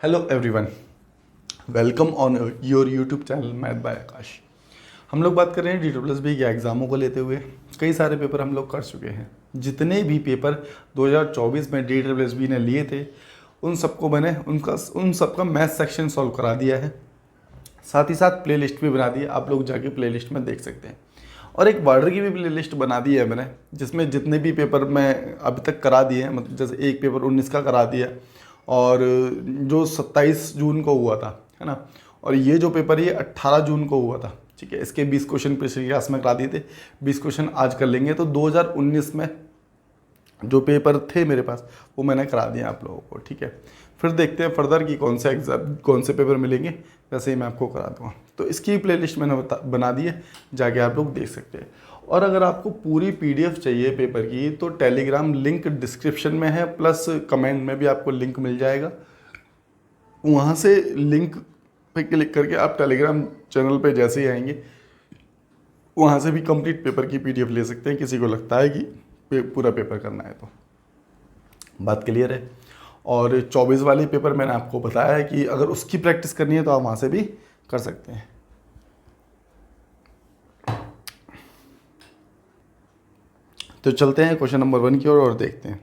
Hello everyone, welcome on your YouTube channel math by Aakash. हम लोग बात कर रहे हैं DSSB के एग्ज़ामों को लेते हुए। कई सारे पेपर हम लोग कर चुके हैं। जितने भी पेपर 2024 में DSSB ने लिए थे उन सबको मैंने उन सबका मैथ सेक्शन सॉल्व करा दिया है। साथ ही साथ प्लेलिस्ट भी बना दी है, आप लोग जाके प्लेलिस्ट में देख सकते हैं। और एक बॉर्डर की भी प्लेलिस्ट बना दी है मैंने, जिसमें जितने भी पेपर मैं अभी तक करा दिए हैं, मतलब जैसे एक पेपर 19 का करा दिया और जो 27 जून को हुआ था, है ना, और ये जो पेपर ये 18 जून को हुआ था। ठीक है, इसके 20 क्वेश्चन पिछली क्लास में करा दिए थे, 20 क्वेश्चन आज कर लेंगे। तो 2019 में जो पेपर थे मेरे पास वो मैंने करा दिया आप लोगों को। ठीक है, फिर देखते हैं फर्दर की कौन से पेपर मिलेंगे, वैसे ही मैं आपको करा दूँगा। तो इसकी प्लेलिस्ट मैंने बना दी है, जाके आप लोग देख सकते हैं। और अगर आपको पूरी PDF चाहिए पेपर की तो टेलीग्राम लिंक डिस्क्रिप्शन में है, प्लस कमेंट में भी आपको लिंक मिल जाएगा। वहाँ से लिंक पे क्लिक करके आप टेलीग्राम चैनल पे जैसे ही आएंगे वहाँ से भी कंप्लीट पेपर की PDF ले सकते हैं, किसी को लगता है कि पूरा पेपर करना है तो। बात क्लियर है। और 24 वाली पेपर मैंने आपको बताया है कि अगर उसकी प्रैक्टिस करनी है तो आप वहाँ से भी कर सकते हैं। तो चलते हैं क्वेश्चन नंबर 1 की ओर और देखते हैं।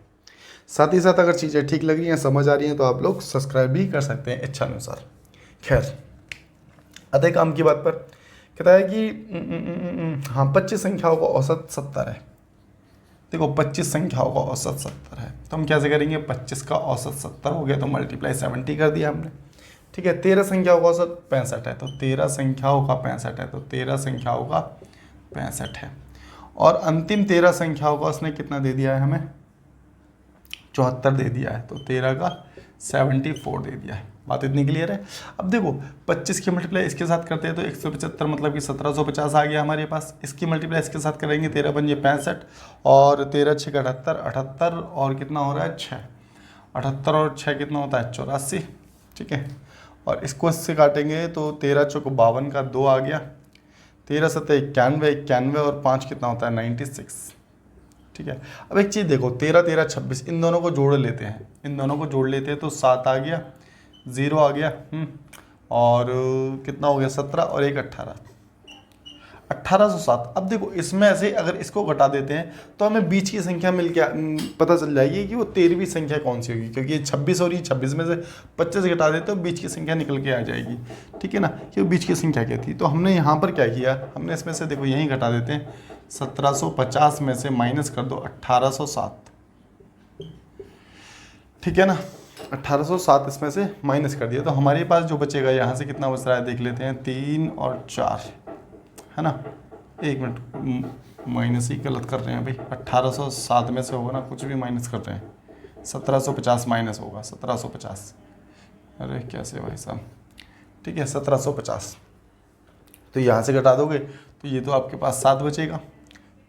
साथ ही साथ अगर चीज़ें ठीक लग रही हैं, समझ आ रही हैं, तो आप लोग सब्सक्राइब भी कर सकते हैं इच्छानुसार। खैर, आधे काम की बात पर कहता है कि हाँ 25 संख्याओं का औसत 70 है। देखो 25 संख्याओं का औसत 70 है, तो हम कैसे करेंगे? 25 का औसत 70 हो गया तो मल्टीप्लाई 70 कर दिया हमने। ठीक है, 13 संख्याओं का औसत 65 है, तो 13 संख्याओं का 65 है, तो 13 संख्याओं का 65 है। और अंतिम 13 संख्याओं का उसने कितना दे दिया है हमें? 74 दे दिया है, तो 13 का 74 दे दिया है। बात इतनी क्लियर है। अब देखो 25 की मल्टीप्लाई इसके साथ करते हैं तो 175, मतलब कि 1750 आ गया हमारे पास। इसकी मल्टीप्लाई इसके साथ करेंगे 13 बन 65 और 13 6 78, 78 और कितना हो रहा है 6, 78 और 6 कितना होता है 84। ठीक है, और इसको इससे काटेंगे तो 13 चौक 52 का 2 आ गया, 13 7 91, 91 और 5 कितना होता है 96। ठीक है, अब एक चीज़ देखो 13 13 26, इन दोनों को जोड़ लेते हैं, इन दोनों को जोड़ लेते हैं तो 7 आ गया, 0 आ गया, और कितना हो गया 17 और 1 18, 1807। अब देखो इसमें से अगर इसको घटा देते हैं तो हमें बीच की संख्या मिल के पता चल जाएगी कि वो 13वीं संख्या कौन सी होगी, क्योंकि ये 26 हो रही है, 26 में से 25 घटा देते तो बीच की संख्या निकल के आ जाएगी। ठीक है ना, कि वो बीच की संख्या क्या थी। तो हमने यहाँ पर क्या किया, हमने इसमें से देखो यहीं घटा देते हैं, 1750 में से माइनस कर दो 1807। ठीक है ना, 1807 इसमें से माइनस कर दिया तो हमारे पास जो बचेगा यहाँ से कितना बच रहा है देख लेते हैं, 3 और 4, है ना। एक मिनट, माइनस ही गलत कर रहे हैं भाई, 1807 में से होगा ना, कुछ भी माइनस कर रहे हैं, 1750 माइनस होगा 1750। अरे कैसे भाई साहब, ठीक है 1750, तो यहाँ से घटा दोगे तो ये तो आपके पास 7 बचेगा।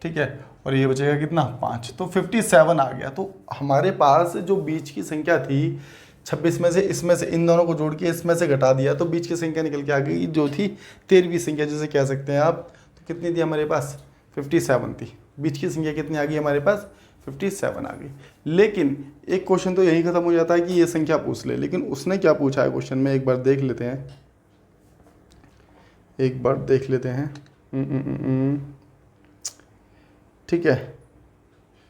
ठीक है, और ये बचेगा कितना 5, तो 57 आ गया। तो हमारे पास जो बीच की संख्या थी 26 में से इसमें से इन दोनों को जोड़ के इसमें से घटा दिया तो बीच की संख्या निकल के आ गई, जो थी 13वीं संख्या जिसे कह सकते हैं आप। तो कितनी थी हमारे पास? 57 थी। बीच की संख्या कितनी आ गई हमारे पास? 57 आ गई। लेकिन एक क्वेश्चन तो यही खत्म हो जाता है कि ये संख्या पूछ ले, लेकिन उसने क्या पूछा है क्वेश्चन में, एक बार देख लेते हैं, एक बार देख लेते हैं। ठीक है,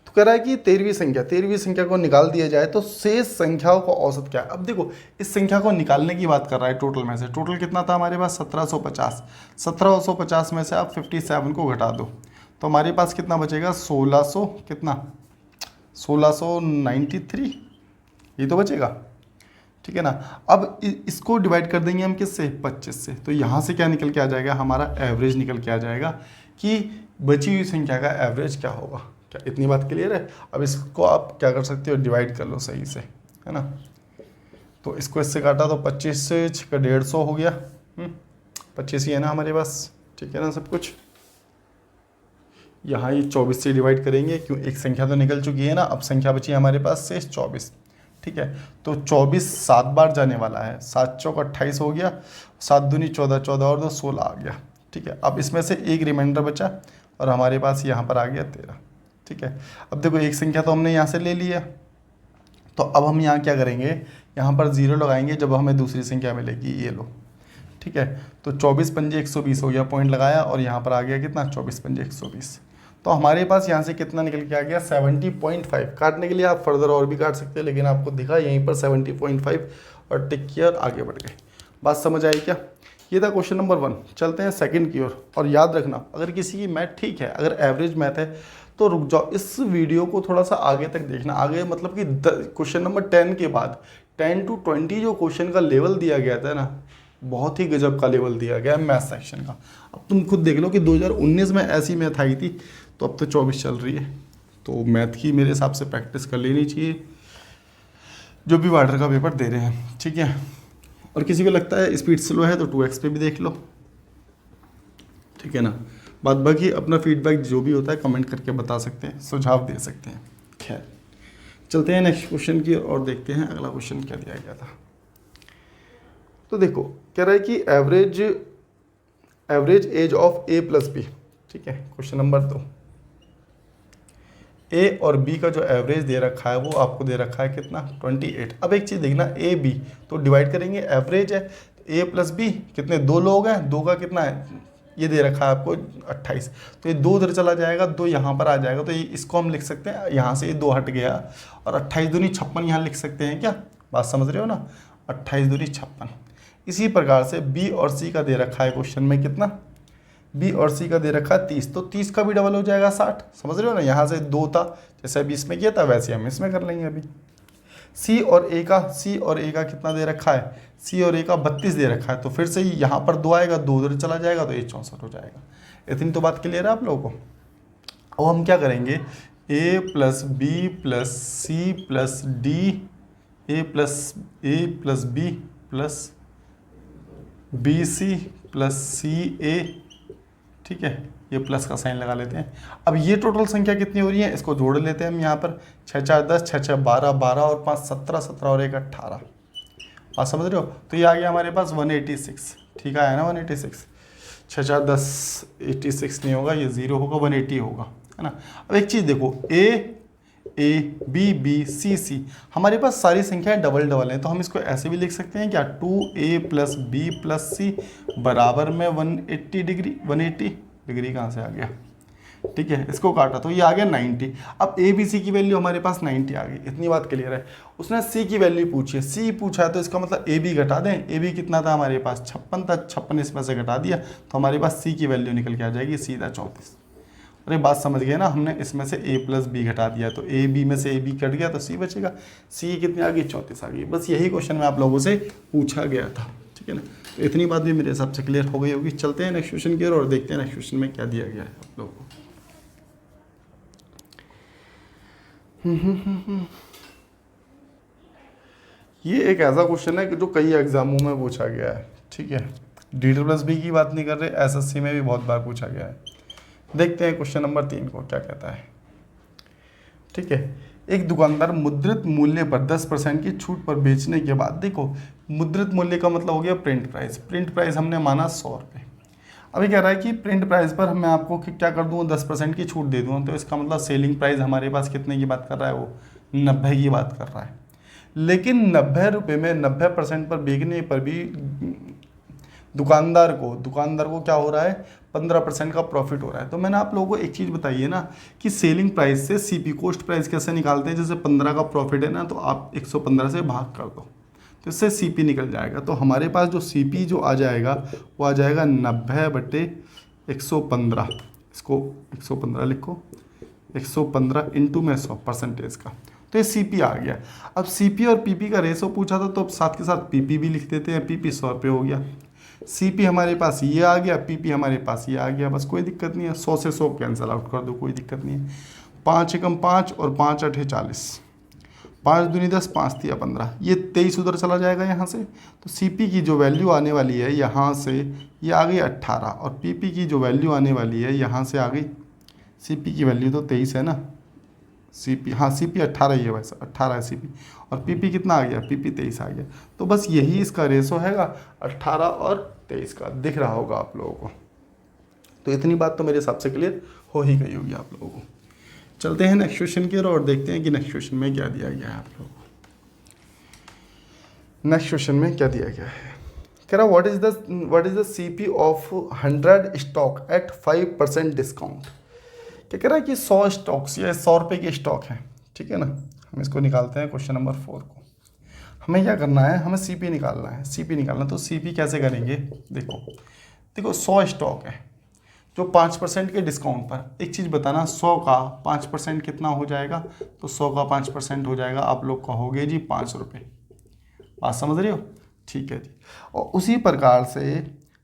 तो कह रहा है कि 13वीं संख्या को निकाल दिया जाए तो शेष संख्याओं का औसत क्या है। अब देखो इस संख्या को निकालने की बात कर रहा है टोटल में से। टोटल कितना था हमारे पास? 1750। 1750 में से आप 57 को घटा दो तो हमारे पास कितना बचेगा? 1600, कितना 1693, ये तो बचेगा। ठीक है ना, अब इसको डिवाइड कर देंगे हम किससे? 25 से। तो यहाँ से क्या निकल के आ जाएगा? हमारा एवरेज निकल के आ जाएगा कि बची हुई संख्या का एवरेज क्या होगा। क्या इतनी बात क्लियर है? अब इसको आप क्या कर सकते हो, डिवाइड कर लो सही से, है ना। तो इसको इससे काटा तो 25 से 150 हो गया, 25 ही है ना हमारे पास। ठीक है ना सब कुछ। यहाँ ये 24 से डिवाइड करेंगे, क्यों एक संख्या तो निकल चुकी है ना, अब संख्या बची है हमारे पास से 24। ठीक है, तो 24 7 बार जाने वाला है, 7 चौक 28 हो गया, 7 दूनी 14, 14 और 2 16 आ गया। ठीक है, अब इसमें से एक रिमाइंडर बचा और हमारे पास यहाँ पर आ गया 13। ठीक है, अब देखो एक संख्या तो हमने यहाँ से ले लिया, तो अब हम यहाँ क्या करेंगे, यहाँ पर 0 लगाएंगे जब हमें दूसरी संख्या मिलेगी, ये लो, ठीक है। तो 24 पंजे 120 हो गया, पॉइंट लगाया और यहाँ पर आ गया कितना, 24 पंजे 120। तो हमारे पास यहाँ से कितना निकल के आ गया, 70.5। काटने के लिए आप फर्दर और भी काट सकते हैं, लेकिन आपको दिखा यहीं पर 70.5 और टिक किया और आगे बढ़ गए। बात समझ आई क्या? ये था क्वेश्चन नंबर 1। चलते हैं सेकंड की ओर। और याद रखना, अगर किसी की मैथ ठीक है, अगर एवरेज मैथ है तो रुक जाओ, इस वीडियो को थोड़ा सा आगे तक देखना। आगे मतलब कि क्वेश्चन नंबर 10 के बाद 10 to 20 जो क्वेश्चन का लेवल दिया गया था ना, बहुत ही गजब का लेवल दिया गया है मैथ सेक्शन का। अब तुम खुद देख लो कि 2019 में ऐसी मैथ आई थी, तो अब तो 24 चल रही है। तो मैथ की मेरे हिसाब से प्रैक्टिस कर लेनी चाहिए जो भी वाटर का पेपर दे रहे हैं, ठीक है। और किसी को लगता है स्पीड स्लो है तो 2x पे भी देख लो, ठीक है ना। बाद बाकी अपना फीडबैक जो भी होता है कमेंट करके बता सकते हैं, सुझाव दे सकते हैं। खैर, चलते हैं नेक्स्ट क्वेश्चन की और देखते हैं अगला क्वेश्चन क्या दिया गया था। तो देखो, कह रहा है कि average age of a plus B, ठीक है। क्वेश्चन नंबर 2, a और b का जो एवरेज दे रखा है वो आपको दे रखा है कितना, 28। अब एक चीज़ देखना, a b तो डिवाइड करेंगे, एवरेज है तो a प्लस बी कितने, 2 लोग हैं, 2 का कितना है, ये दे रखा है आपको 28। तो ये 2 उधर चला जाएगा, 2 यहाँ पर आ जाएगा, तो ये इसको हम लिख सकते हैं, यहाँ से ये 2 हट गया और 28 दूनी 56 यहाँ लिख सकते हैं क्या? बात समझ रहे हो ना, 28 दूनी 56। इसी प्रकार से b और c का दे रखा है क्वेश्चन में कितना, b और c का दे रखा है 30, तो 30 का भी डबल हो जाएगा 60। समझ रहे हो ना, यहाँ से 2 था, जैसे अभी इसमें किया था वैसे हम इसमें कर लेंगे। अभी c और a का कितना दे रखा है, c और a का 32 दे रखा है, तो फिर से यहाँ पर 2 आएगा, 2 उधर चला जाएगा, तो ये 64 हो जाएगा। इतनी तो बात क्लियर है आप लोगों को। अब हम क्या करेंगे, a plus B plus C plus D, A plus B plus B C plus C A, ठीक है। ये प्लस का साइन लगा लेते हैं। अब ये टोटल संख्या कितनी हो रही है, इसको जोड़ लेते हैं हम यहाँ पर, 6 4 10, 6 6 12, 12 और 5 17, 17 और 1 18। आप समझ रहे हो, तो ये आ गया हमारे पास 186, ठीक है ना, 186। 6 4 10 86 नहीं होगा, ये 0 होगा, 180 होगा, है ना। अब एक चीज़ देखो, ए बी बी सी सी, हमारे पास सारी संख्याएं डबल डबल हैं, तो हम इसको ऐसे भी लिख सकते हैं क्या, 2a प्लस बी प्लस सी बराबर में 180 डिग्री। 180 डिग्री कहाँ से आ गया, ठीक है, इसको काटा तो ये आ गया 90। अब ए बी सी की वैल्यू हमारे पास 90 आ गई, इतनी बात क्लियर है। उसने सी की वैल्यू पूछी है, सी पूछा है तो इसका मतलब ए बी घटा दें। ए बी कितना था हमारे पास, 56 था, 56 इसमें से घटा दिया तो हमारे पास सी की वैल्यू निकल के आ जाएगी सीधा 34। अरे बात समझ गए ना, हमने इसमें से a प्लस बी घटा दिया तो ए बी में से ए बी कट गया तो सी बचेगा। सी कितनी आ गई, 34 आ गई। बस यही क्वेश्चन में आप लोगों से पूछा गया था, ठीक है ना। तो इतनी बात भी मेरे हिसाब से क्लियर हो गई होगी। चलते हैं नेक्स्ट क्वेश्चन की ओर और देखते हैं नेक्स्ट क्वेश्चन में क्या दिया गया है आप लोगों को। ये एक ऐसा क्वेश्चन है कि जो कई एग्जामों में पूछा गया है, ठीक है। D+B की बात नहीं कर रहे, SSC में भी बहुत बार पूछा गया है। देखते हैं क्वेश्चन नंबर 3 को क्या कहता है, ठीक है। एक दुकानदार मुद्रित मूल्य पर 10% की छूट पर बेचने के बाद, देखो मुद्रित मूल्य का मतलब हो गया प्रिंट प्राइस। प्रिंट प्राइस हमने माना 100 रुपये। अभी कह रहा है कि प्रिंट प्राइस पर मैं आपको क्या कर दूँ, 10% की छूट दे दूँ, तो इसका मतलब सेलिंग प्राइस हमारे पास कितने की बात कर रहा है, वो 90 की बात कर रहा है। लेकिन 90 रुपये में 90% पर बेचने पर भी दुकानदार को क्या हो रहा है, 15% का प्रॉफिट हो रहा है। तो मैंने आप लोगों को एक चीज़ बताई है ना कि सेलिंग प्राइस से सीपी कॉस्ट प्राइस कैसे निकालते हैं। जैसे 15 का प्रॉफिट है ना, तो आप 115 से भाग कर दो तो इससे सीपी निकल जाएगा। तो हमारे पास जो सीपी जो आ जाएगा वो आ जाएगा 90/115। इसको 115 लिखो, 115 इंटू में 100 परसेंटेज का, तो ये सीपी आ गया। अब सीपी और पीपी का रेशो पूछा था, तो अब साथ के साथ पीपी भी लिख देते हैं। पीपी 100 रुपये हो गया, सीपी हमारे पास ये आ गया, पीपी हमारे पास ये आ गया, बस कोई दिक्कत नहीं है। 100 से 100 कैंसिल आउट कर दो, कोई दिक्कत नहीं है। 5 एकम 5 और 5 8 40, 5 दूनी 10, 5 तिया 15, ये 23 उधर चला जाएगा यहाँ से। तो सीपी की जो वैल्यू आने वाली है यहाँ से, ये आ गई 18, और पीपी की जो वैल्यू आने वाली है यहाँ से आ गई, सीपी की वैल्यू तो 23 है ना, सीपी, हाँ सीपी 18 ही है वैसे, 18 है सीपी, और पीपी कितना आ गया, पीपी 23 आ गया। तो बस यही इसका रेशो हैगा 18 और 23 का, दिख रहा होगा आप लोगों को। तो इतनी बात तो मेरे हिसाब से क्लियर हो ही गई होगी आप लोगों को। चलते हैं नेक्स्ट क्वेश्चन की ओर और देखते हैं कि नेक्स्ट क्वेश्चन में क्या दिया गया है आप लोगों को। नेक्स्ट क्वेश्चन में क्या दिया गया है, कह रहा what is the CP of 100 stock at 5% discount. क्या कह रहा है कि 100 स्टॉक्स या 100 रुपये के स्टॉक हैं, ठीक है ना। हम इसको निकालते हैं क्वेश्चन नंबर 4 को। हमें क्या करना है, हमें सीपी निकालना है। सीपी निकालना तो सीपी कैसे करेंगे, देखो 100 स्टॉक है जो 5% के डिस्काउंट पर। एक चीज़ बताना, 100 का 5% कितना हो जाएगा, तो 100 का 5% हो जाएगा, आप लोग कहोगे जी 5 रुपये। बात समझ रहे हो, ठीक है जी। और उसी प्रकार से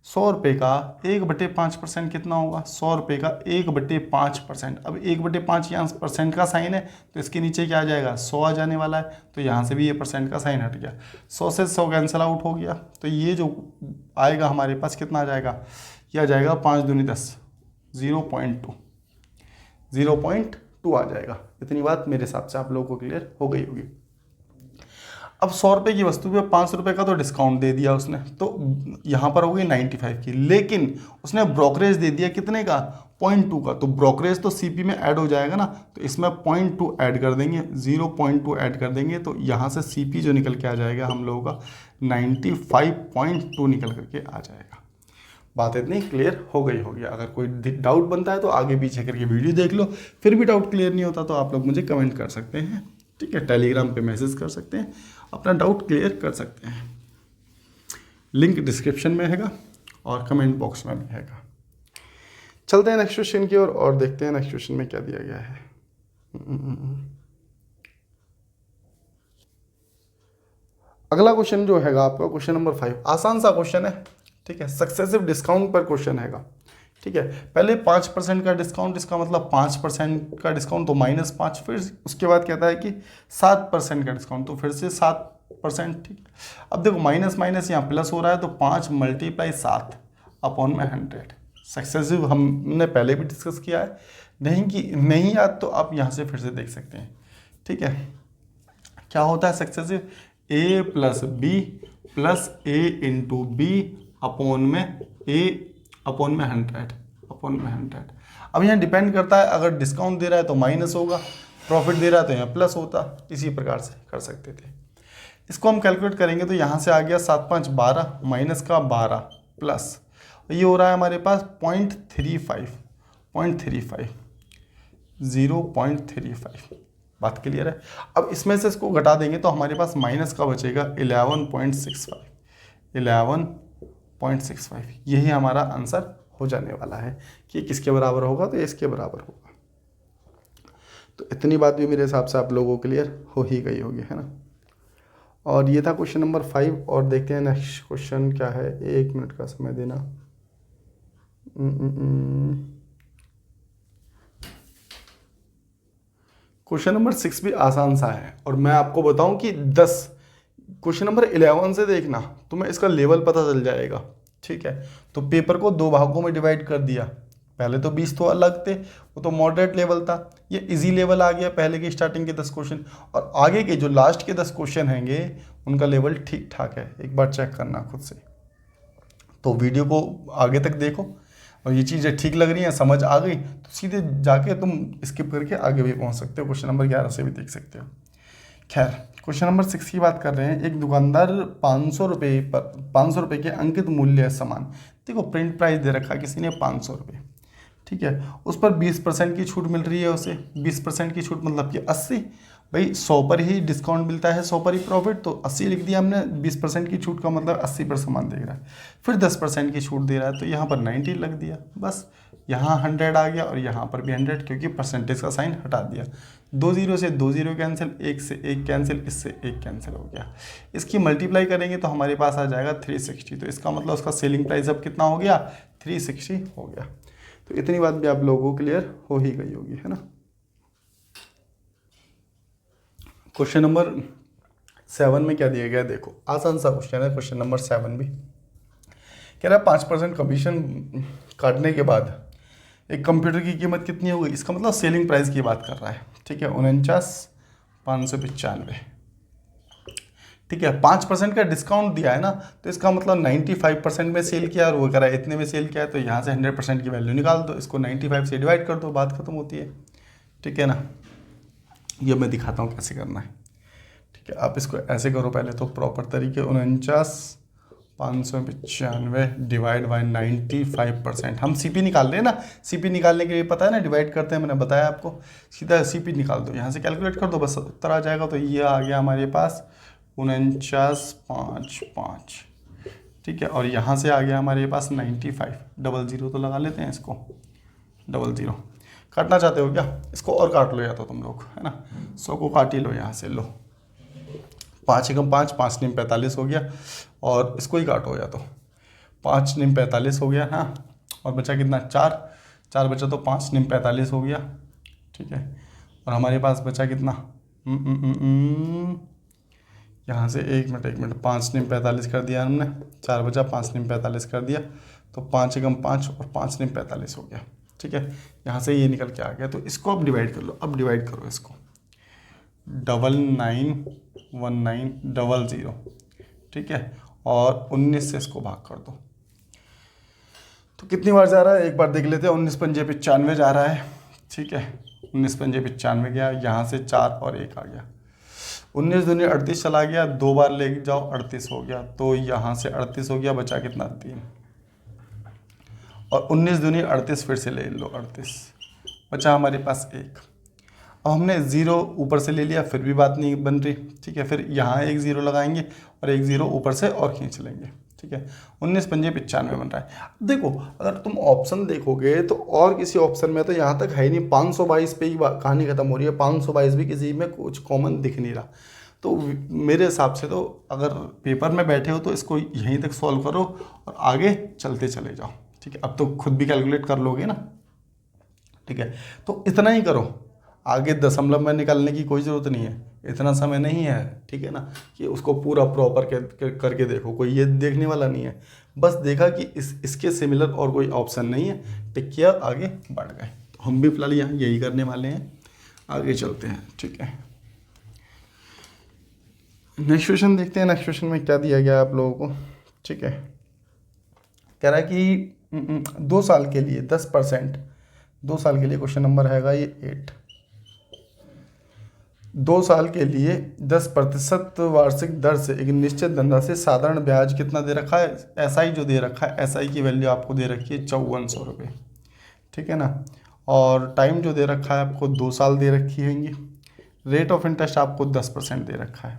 100 रुपये का 1/5% कितना होगा, 100 रुपये का 1/5%। अब 1/5 यहाँ परसेंट का साइन है तो इसके नीचे क्या आ जाएगा, 100 आ जाने वाला है, तो यहाँ से भी ये परसेंट का साइन हट गया, 100 से 100 कैंसिल आउट हो गया। तो ये जो आएगा हमारे पास कितना आ जाएगा, ये आ जाएगा 5 दूनी 10, 0.2 आ जाएगा। इतनी बात मेरे हिसाब से आप लोगों को क्लियर हो गई होगी। अब 100 रुपये की वस्तु पे 5 रुपये का तो डिस्काउंट दे दिया उसने, तो यहाँ पर हो गई 95 की, लेकिन उसने ब्रोकरेज दे दिया कितने का, 0.2 का। तो ब्रोकरेज तो सीपी में ऐड हो जाएगा ना, तो इसमें 0.2 ऐड कर देंगे, 0.2 ऐड कर देंगे, तो यहाँ से सीपी जो निकल के आ जाएगा हम लोगों का 95.2 निकल करके आ जाएगा। बात इतनी क्लियर हो गई होगी। अगर कोई डाउट बनता है तो आगे पीछे करके वीडियो देख लो, फिर भी डाउट क्लियर नहीं होता तो आप लोग मुझे कमेंट कर सकते हैं, ठीक है। टेलीग्राम पे मैसेज कर सकते हैं, अपना डाउट क्लियर कर सकते हैं। लिंक डिस्क्रिप्शन में हैगा और कमेंट बॉक्स में भी हैगा। चलते हैं नेक्स्ट क्वेश्चन की ओर और देखते हैं नेक्स्ट क्वेश्चन में क्या दिया गया है। अगला क्वेश्चन जो हैगा आपका क्वेश्चन नंबर 5, आसान सा क्वेश्चन है, ठीक है। सक्सेसिव डिस्काउंट पर क्वेश्चन हैगा, ठीक है। पहले 5% का डिस्काउंट, इसका मतलब 5% का डिस्काउंट तो -5, फिर उसके बाद कहता है कि 7% का डिस्काउंट, तो फिर से 7%, ठीक। अब देखो माइनस माइनस यहाँ प्लस हो रहा है, तो 5 × 7 अपॉन में 100। सक्सेसिव हमने पहले भी डिस्कस किया है, नहीं याद तो आप यहाँ से फिर से देख सकते हैं, ठीक है। क्या होता है successive, A + B + A × B upon में A अपॉन में 100। अब यहाँ डिपेंड करता है, अगर डिस्काउंट दे रहा है तो माइनस होगा, प्रॉफिट दे रहा है तो यहाँ प्लस होता, इसी प्रकार से कर सकते थे। इसको हम कैलकुलेट करेंगे तो यहाँ से आ गया 7 × 5 = 12, माइनस का 12 प्लस, ये हो रहा है हमारे पास 0.35, 0.35। बात क्लियर है। अब इसमें से इसको घटा देंगे तो हमारे पास माइनस का बचेगा 11.65। यही हमारा आंसर हो जाने वाला है कि किसके बराबर होगा, तो इसके बराबर होगा। तो इतनी बात भी मेरे हिसाब से आप लोगों को क्लियर हो ही गई होगी, है ना। और ये था क्वेश्चन नंबर 5 और देखते हैं नेक्स्ट क्वेश्चन क्या है। 1 मिनट का समय देना। क्वेश्चन नंबर 6 भी आसान सा है, और मैं आपको बताऊं कि 10 क्वेश्चन नंबर 11 से देखना तुम्हें इसका लेवल पता चल जाएगा, ठीक है। तो पेपर को 2 भागों में डिवाइड कर दिया, पहले तो 20 तो अलग थे, वो तो मॉडरेट लेवल था, ये इजी लेवल आ गया पहले के स्टार्टिंग के 10 क्वेश्चन, और आगे के जो लास्ट के 10 क्वेश्चन हैंगे उनका लेवल ठीक ठाक है, एक बार चेक करना खुद से। तो वीडियो को आगे तक देखो, और ये चीज़ें ठीक लग रही हैं, समझ आ गई तो सीधे जाके तुम स्किप करके आगे भी पहुंच सकते हो, क्वेश्चन नंबर 11 से भी देख सकते हो। खैर क्वेश्चन नंबर 6 की बात कर रहे हैं। एक दुकानदार 500 रुपये के अंकित मूल्य सामान, देखो प्रिंट प्राइस दे रखा है किसी ने 500 रुपये, ठीक है। उस पर 20% की छूट मिल रही है उसे, 20% की छूट मतलब कि 80, भाई 100 पर ही डिस्काउंट मिलता है, 100 पर ही प्रॉफिट, तो 80 लिख दिया हमने। 20% की छूट का मतलब 80 पर सामान दे रहा है, फिर 10% की छूट दे रहा है, तो यहाँ पर 90 लग दिया, बस यहाँ 100 आ गया और यहाँ पर भी 100, क्योंकि परसेंटेज का साइन हटा दिया। 2 0 से 2 0 कैंसिल, 1 से 1 कैंसिल, इससे 1 कैंसिल हो गया। इसकी मल्टीप्लाई करेंगे तो हमारे पास आ जाएगा 360, तो इसका मतलब उसका सेलिंग प्राइस अब कितना हो गया, 360 हो गया। तो इतनी बात भी आप लोगों को क्लियर हो ही गई होगी, है ना। क्वेश्चन नंबर 7 में क्या दिया गया, देखो आसान सा क्वेश्चन है क्वेश्चन नंबर 7 भी। कह रहा है 5% कमीशन काटने के बाद एक कंप्यूटर की कीमत कितनी होगी, इसका मतलब सेलिंग प्राइस की बात कर रहा है, ठीक है। 49,595, ठीक है। 5% का डिस्काउंट दिया है ना, तो इसका मतलब 95% में सेल किया और वो कह रहा है इतने में सेल किया है, तो यहाँ से 100% की वैल्यू निकाल दो, इसको 95 से डिवाइड कर दो, बात खत्म होती है, ठीक है ना। ये मैं दिखाता हूँ कैसे करना है, ठीक ठीक है, आप इसको ऐसे करो पहले तो प्रॉपर तरीके, 49,595 डिवाइड बाई 95%। हम सीपी निकाल रहे हैं ना, सीपी निकालने के लिए पता है ना डिवाइड करते हैं, मैंने बताया आपको। सीधा सीपी निकाल दो, यहाँ से कैलकुलेट कर दो, बस उत्तर आ जाएगा। तो ये आ गया हमारे पास 49,55, ठीक है। और यहाँ से आ गया हमारे पास 95, डबल ज़ीरो तो लगा लेते हैं इसको, डबल ज़ीरो। काटना चाहते हो क्या? इसको और काट लो या तो तुम लोग, है ना, 100 को काट ही लो यहाँ से, लो 5 एकम 5, 5 निम 45 हो गया। और इसको ही काटो या तो, 5 निम 45 हो गया, हाँ। और बचा कितना? 4, 4 बचा तो 5 निम 45 हो गया, ठीक है। और हमारे पास बचा कितना? यहाँ से 1 मिनट, 5 निम 45 कर दिया हमने, 4 बचा, 5 निम 45 कर दिया, तो 5 एकम 5 और 5 निम 45 हो गया, ठीक है। यहाँ से ये निकल के आ गया। तो इसको अब डिवाइड कर लो, अब डिवाइड करो इसको, 991900, ठीक है। और 19 से इसको भाग कर दो, तो कितनी बार जा रहा है एक बार देख लेते हैं। 19 पंजे 95 जा रहा है, ठीक है। 19 पंजे 95 गया, यहाँ से 4 और 1 आ गया। 19 दूनी 38 चला गया, 2 बार ले जाओ 38 हो गया, तो यहाँ से 38 हो गया, बचा कितना? 3। और 19 दूनी 38 फिर से ले लो, 38 बचा हमारे पास 1। अब हमने 0 ऊपर से ले लिया, फिर भी बात नहीं बन रही, ठीक है। फिर यहाँ एक 0 लगाएंगे और एक 0 ऊपर से और खींच लेंगे, ठीक है। 19 पंजे 95 बन रहा है। अब देखो, अगर तुम ऑप्शन देखोगे तो और किसी ऑप्शन में तो यहाँ तक है ही नहीं, 522 पे ही कहानी खत्म हो रही है। 522 भी किसी में कुछ कॉमन दिख नहीं रहा। तो मेरे हिसाब से तो अगर पेपर में बैठे हो तो इसको यहीं तक सॉल्व करो और आगे चलते चले जाओ, ठीक है। अब तो खुद भी कैलकुलेट कर लोगे ना, ठीक है। तो इतना ही करो, आगे दशमलव में निकालने की कोई ज़रूरत नहीं है, इतना समय नहीं है, ठीक है ना, कि उसको पूरा प्रॉपर करके देखो, कोई ये देखने वाला नहीं है। बस देखा कि इसके सिमिलर और कोई ऑप्शन नहीं है, टिक किया, आगे बढ़ गए। तो हम भी फिलहाल यहाँ यही करने वाले हैं, आगे चलते हैं, ठीक है। नेक्स्ट क्वेश्चन देखते हैं। नेक्स्ट क्वेश्चन में क्या दिया गया आप लोगों को, ठीक है। कह रहा है कि 2 साल के लिए 10%, 2 साल के लिए क्वेश्चन नंबर हैगा ये 8। 2 साल के लिए 10% वार्षिक दर से एक निश्चित धनराशि साधारण ब्याज कितना दे रखा है? एसआई जो दे रखा है, एसआई की वैल्यू आपको दे रखी है 5400 रुपये, ठीक है ना। और टाइम जो दे रखा है आपको 2 साल दे रखी हैंगी। रेट ऑफ इंटरेस्ट आपको 10% दे रखा है।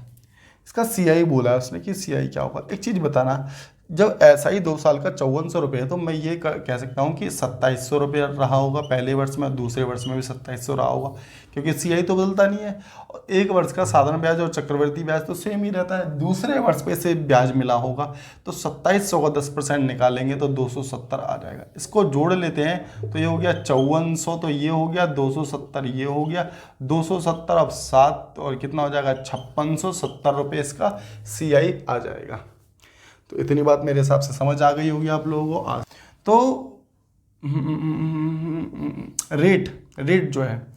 इसका सीआई बोला है उसने कि सीआई क्या होगा। एक चीज़ बताना, जब एसआई 2 साल का 5400 रुपये है तो मैं ये कह सकता हूँ कि 2700 रुपये रहा होगा पहले वर्ष में, दूसरे वर्ष में भी 2700 रहा होगा, क्योंकि सीआई तो बदलता नहीं है। और एक वर्ष का साधारण ब्याज और चक्रवर्ती ब्याज तो सेम ही रहता है, दूसरे वर्ष पे से ब्याज मिला होगा। तो 2700 का 10% निकालेंगे तो 270 आ जाएगा। इसको जोड़ लेते हैं तो ये हो गया 5400, तो ये हो गया 270, ये हो गया 270। अब 7 और कितना हो जाएगा? 5670 रुपये इसका सीआई आ जाएगा। तो इतनी बात मेरे हिसाब से समझ आ गई होगी आप लोगों को। तो रेट जो है,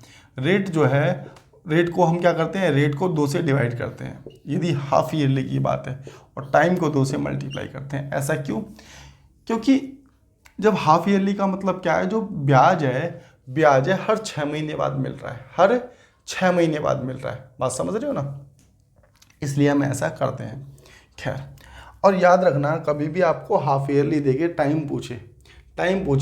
रेट को हम क्या करते हैं? रेट को 2 से डिवाइड करते हैं यदि हाफ ईयरली की बात है, और टाइम को 2 से मल्टीप्लाई करते हैं। ऐसा क्यों? क्योंकि जब हाफ ईयरली का मतलब क्या है, जो ब्याज है हर 6 महीने बाद मिल रहा है, हर 6 महीने बाद मिल रहा है। बात समझ रहे हो ना, इसलिए हम ऐसा करते हैं। खैर, और याद रखना, कभी भी आपको हाफ ईयरली देके टाइम पूछे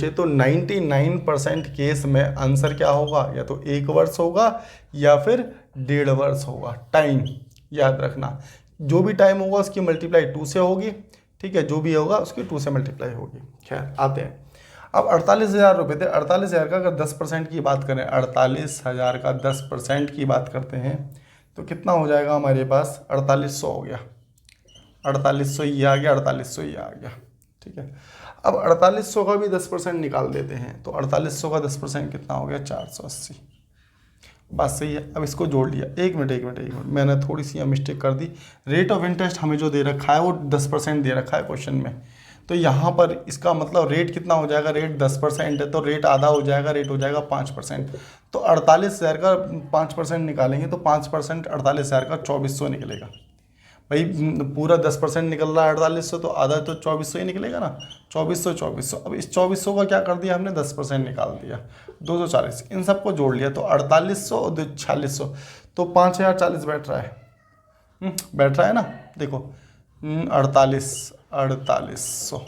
तो 99% केस में आंसर क्या होगा? या तो 1 वर्ष होगा या फिर 1.5 वर्ष होगा। टाइम याद रखना, जो भी टाइम होगा उसकी मल्टीप्लाई 2 से होगी, ठीक है। जो भी होगा उसकी 2 से मल्टीप्लाई होगी। खैर, आते हैं अब 48,000 रुपये थे। 48,000 का अगर 10% की बात करें, 48,000 का 10% की बात करते हैं तो कितना हो जाएगा हमारे पास? 4800 हो गया। 4800 ये आ गया, 4800 ये आ गया, ठीक है। अब 4800 का भी 10% निकाल देते हैं तो 4800 का 10% कितना हो गया? 480। बात सही है। अब इसको जोड़ लिया। एक मिनट, मैंने थोड़ी सी मिस्टेक कर दी। रेट ऑफ इंटरेस्ट हमें जो दे रखा है वो 10% दे रखा है क्वेश्चन में, तो यहाँ पर इसका मतलब रेट कितना हो जाएगा? रेट 10% है तो रेट आधा हो जाएगा, रेट हो जाएगा 5%। तो 48,000 का 5% निकालेंगे तो 5% 48,000 का 2400 निकलेगा। भाई पूरा 10% निकल रहा है 4800, तो आधा तो 2400 ही निकलेगा ना। 2400। अब इस 2400 का क्या कर दिया हमने? 10% निकाल दिया, 240। इन सबको जोड़ लिया तो 4800 और 4600, तो 5040 बैठ रहा है। बैठ रहा है ना, देखो 4800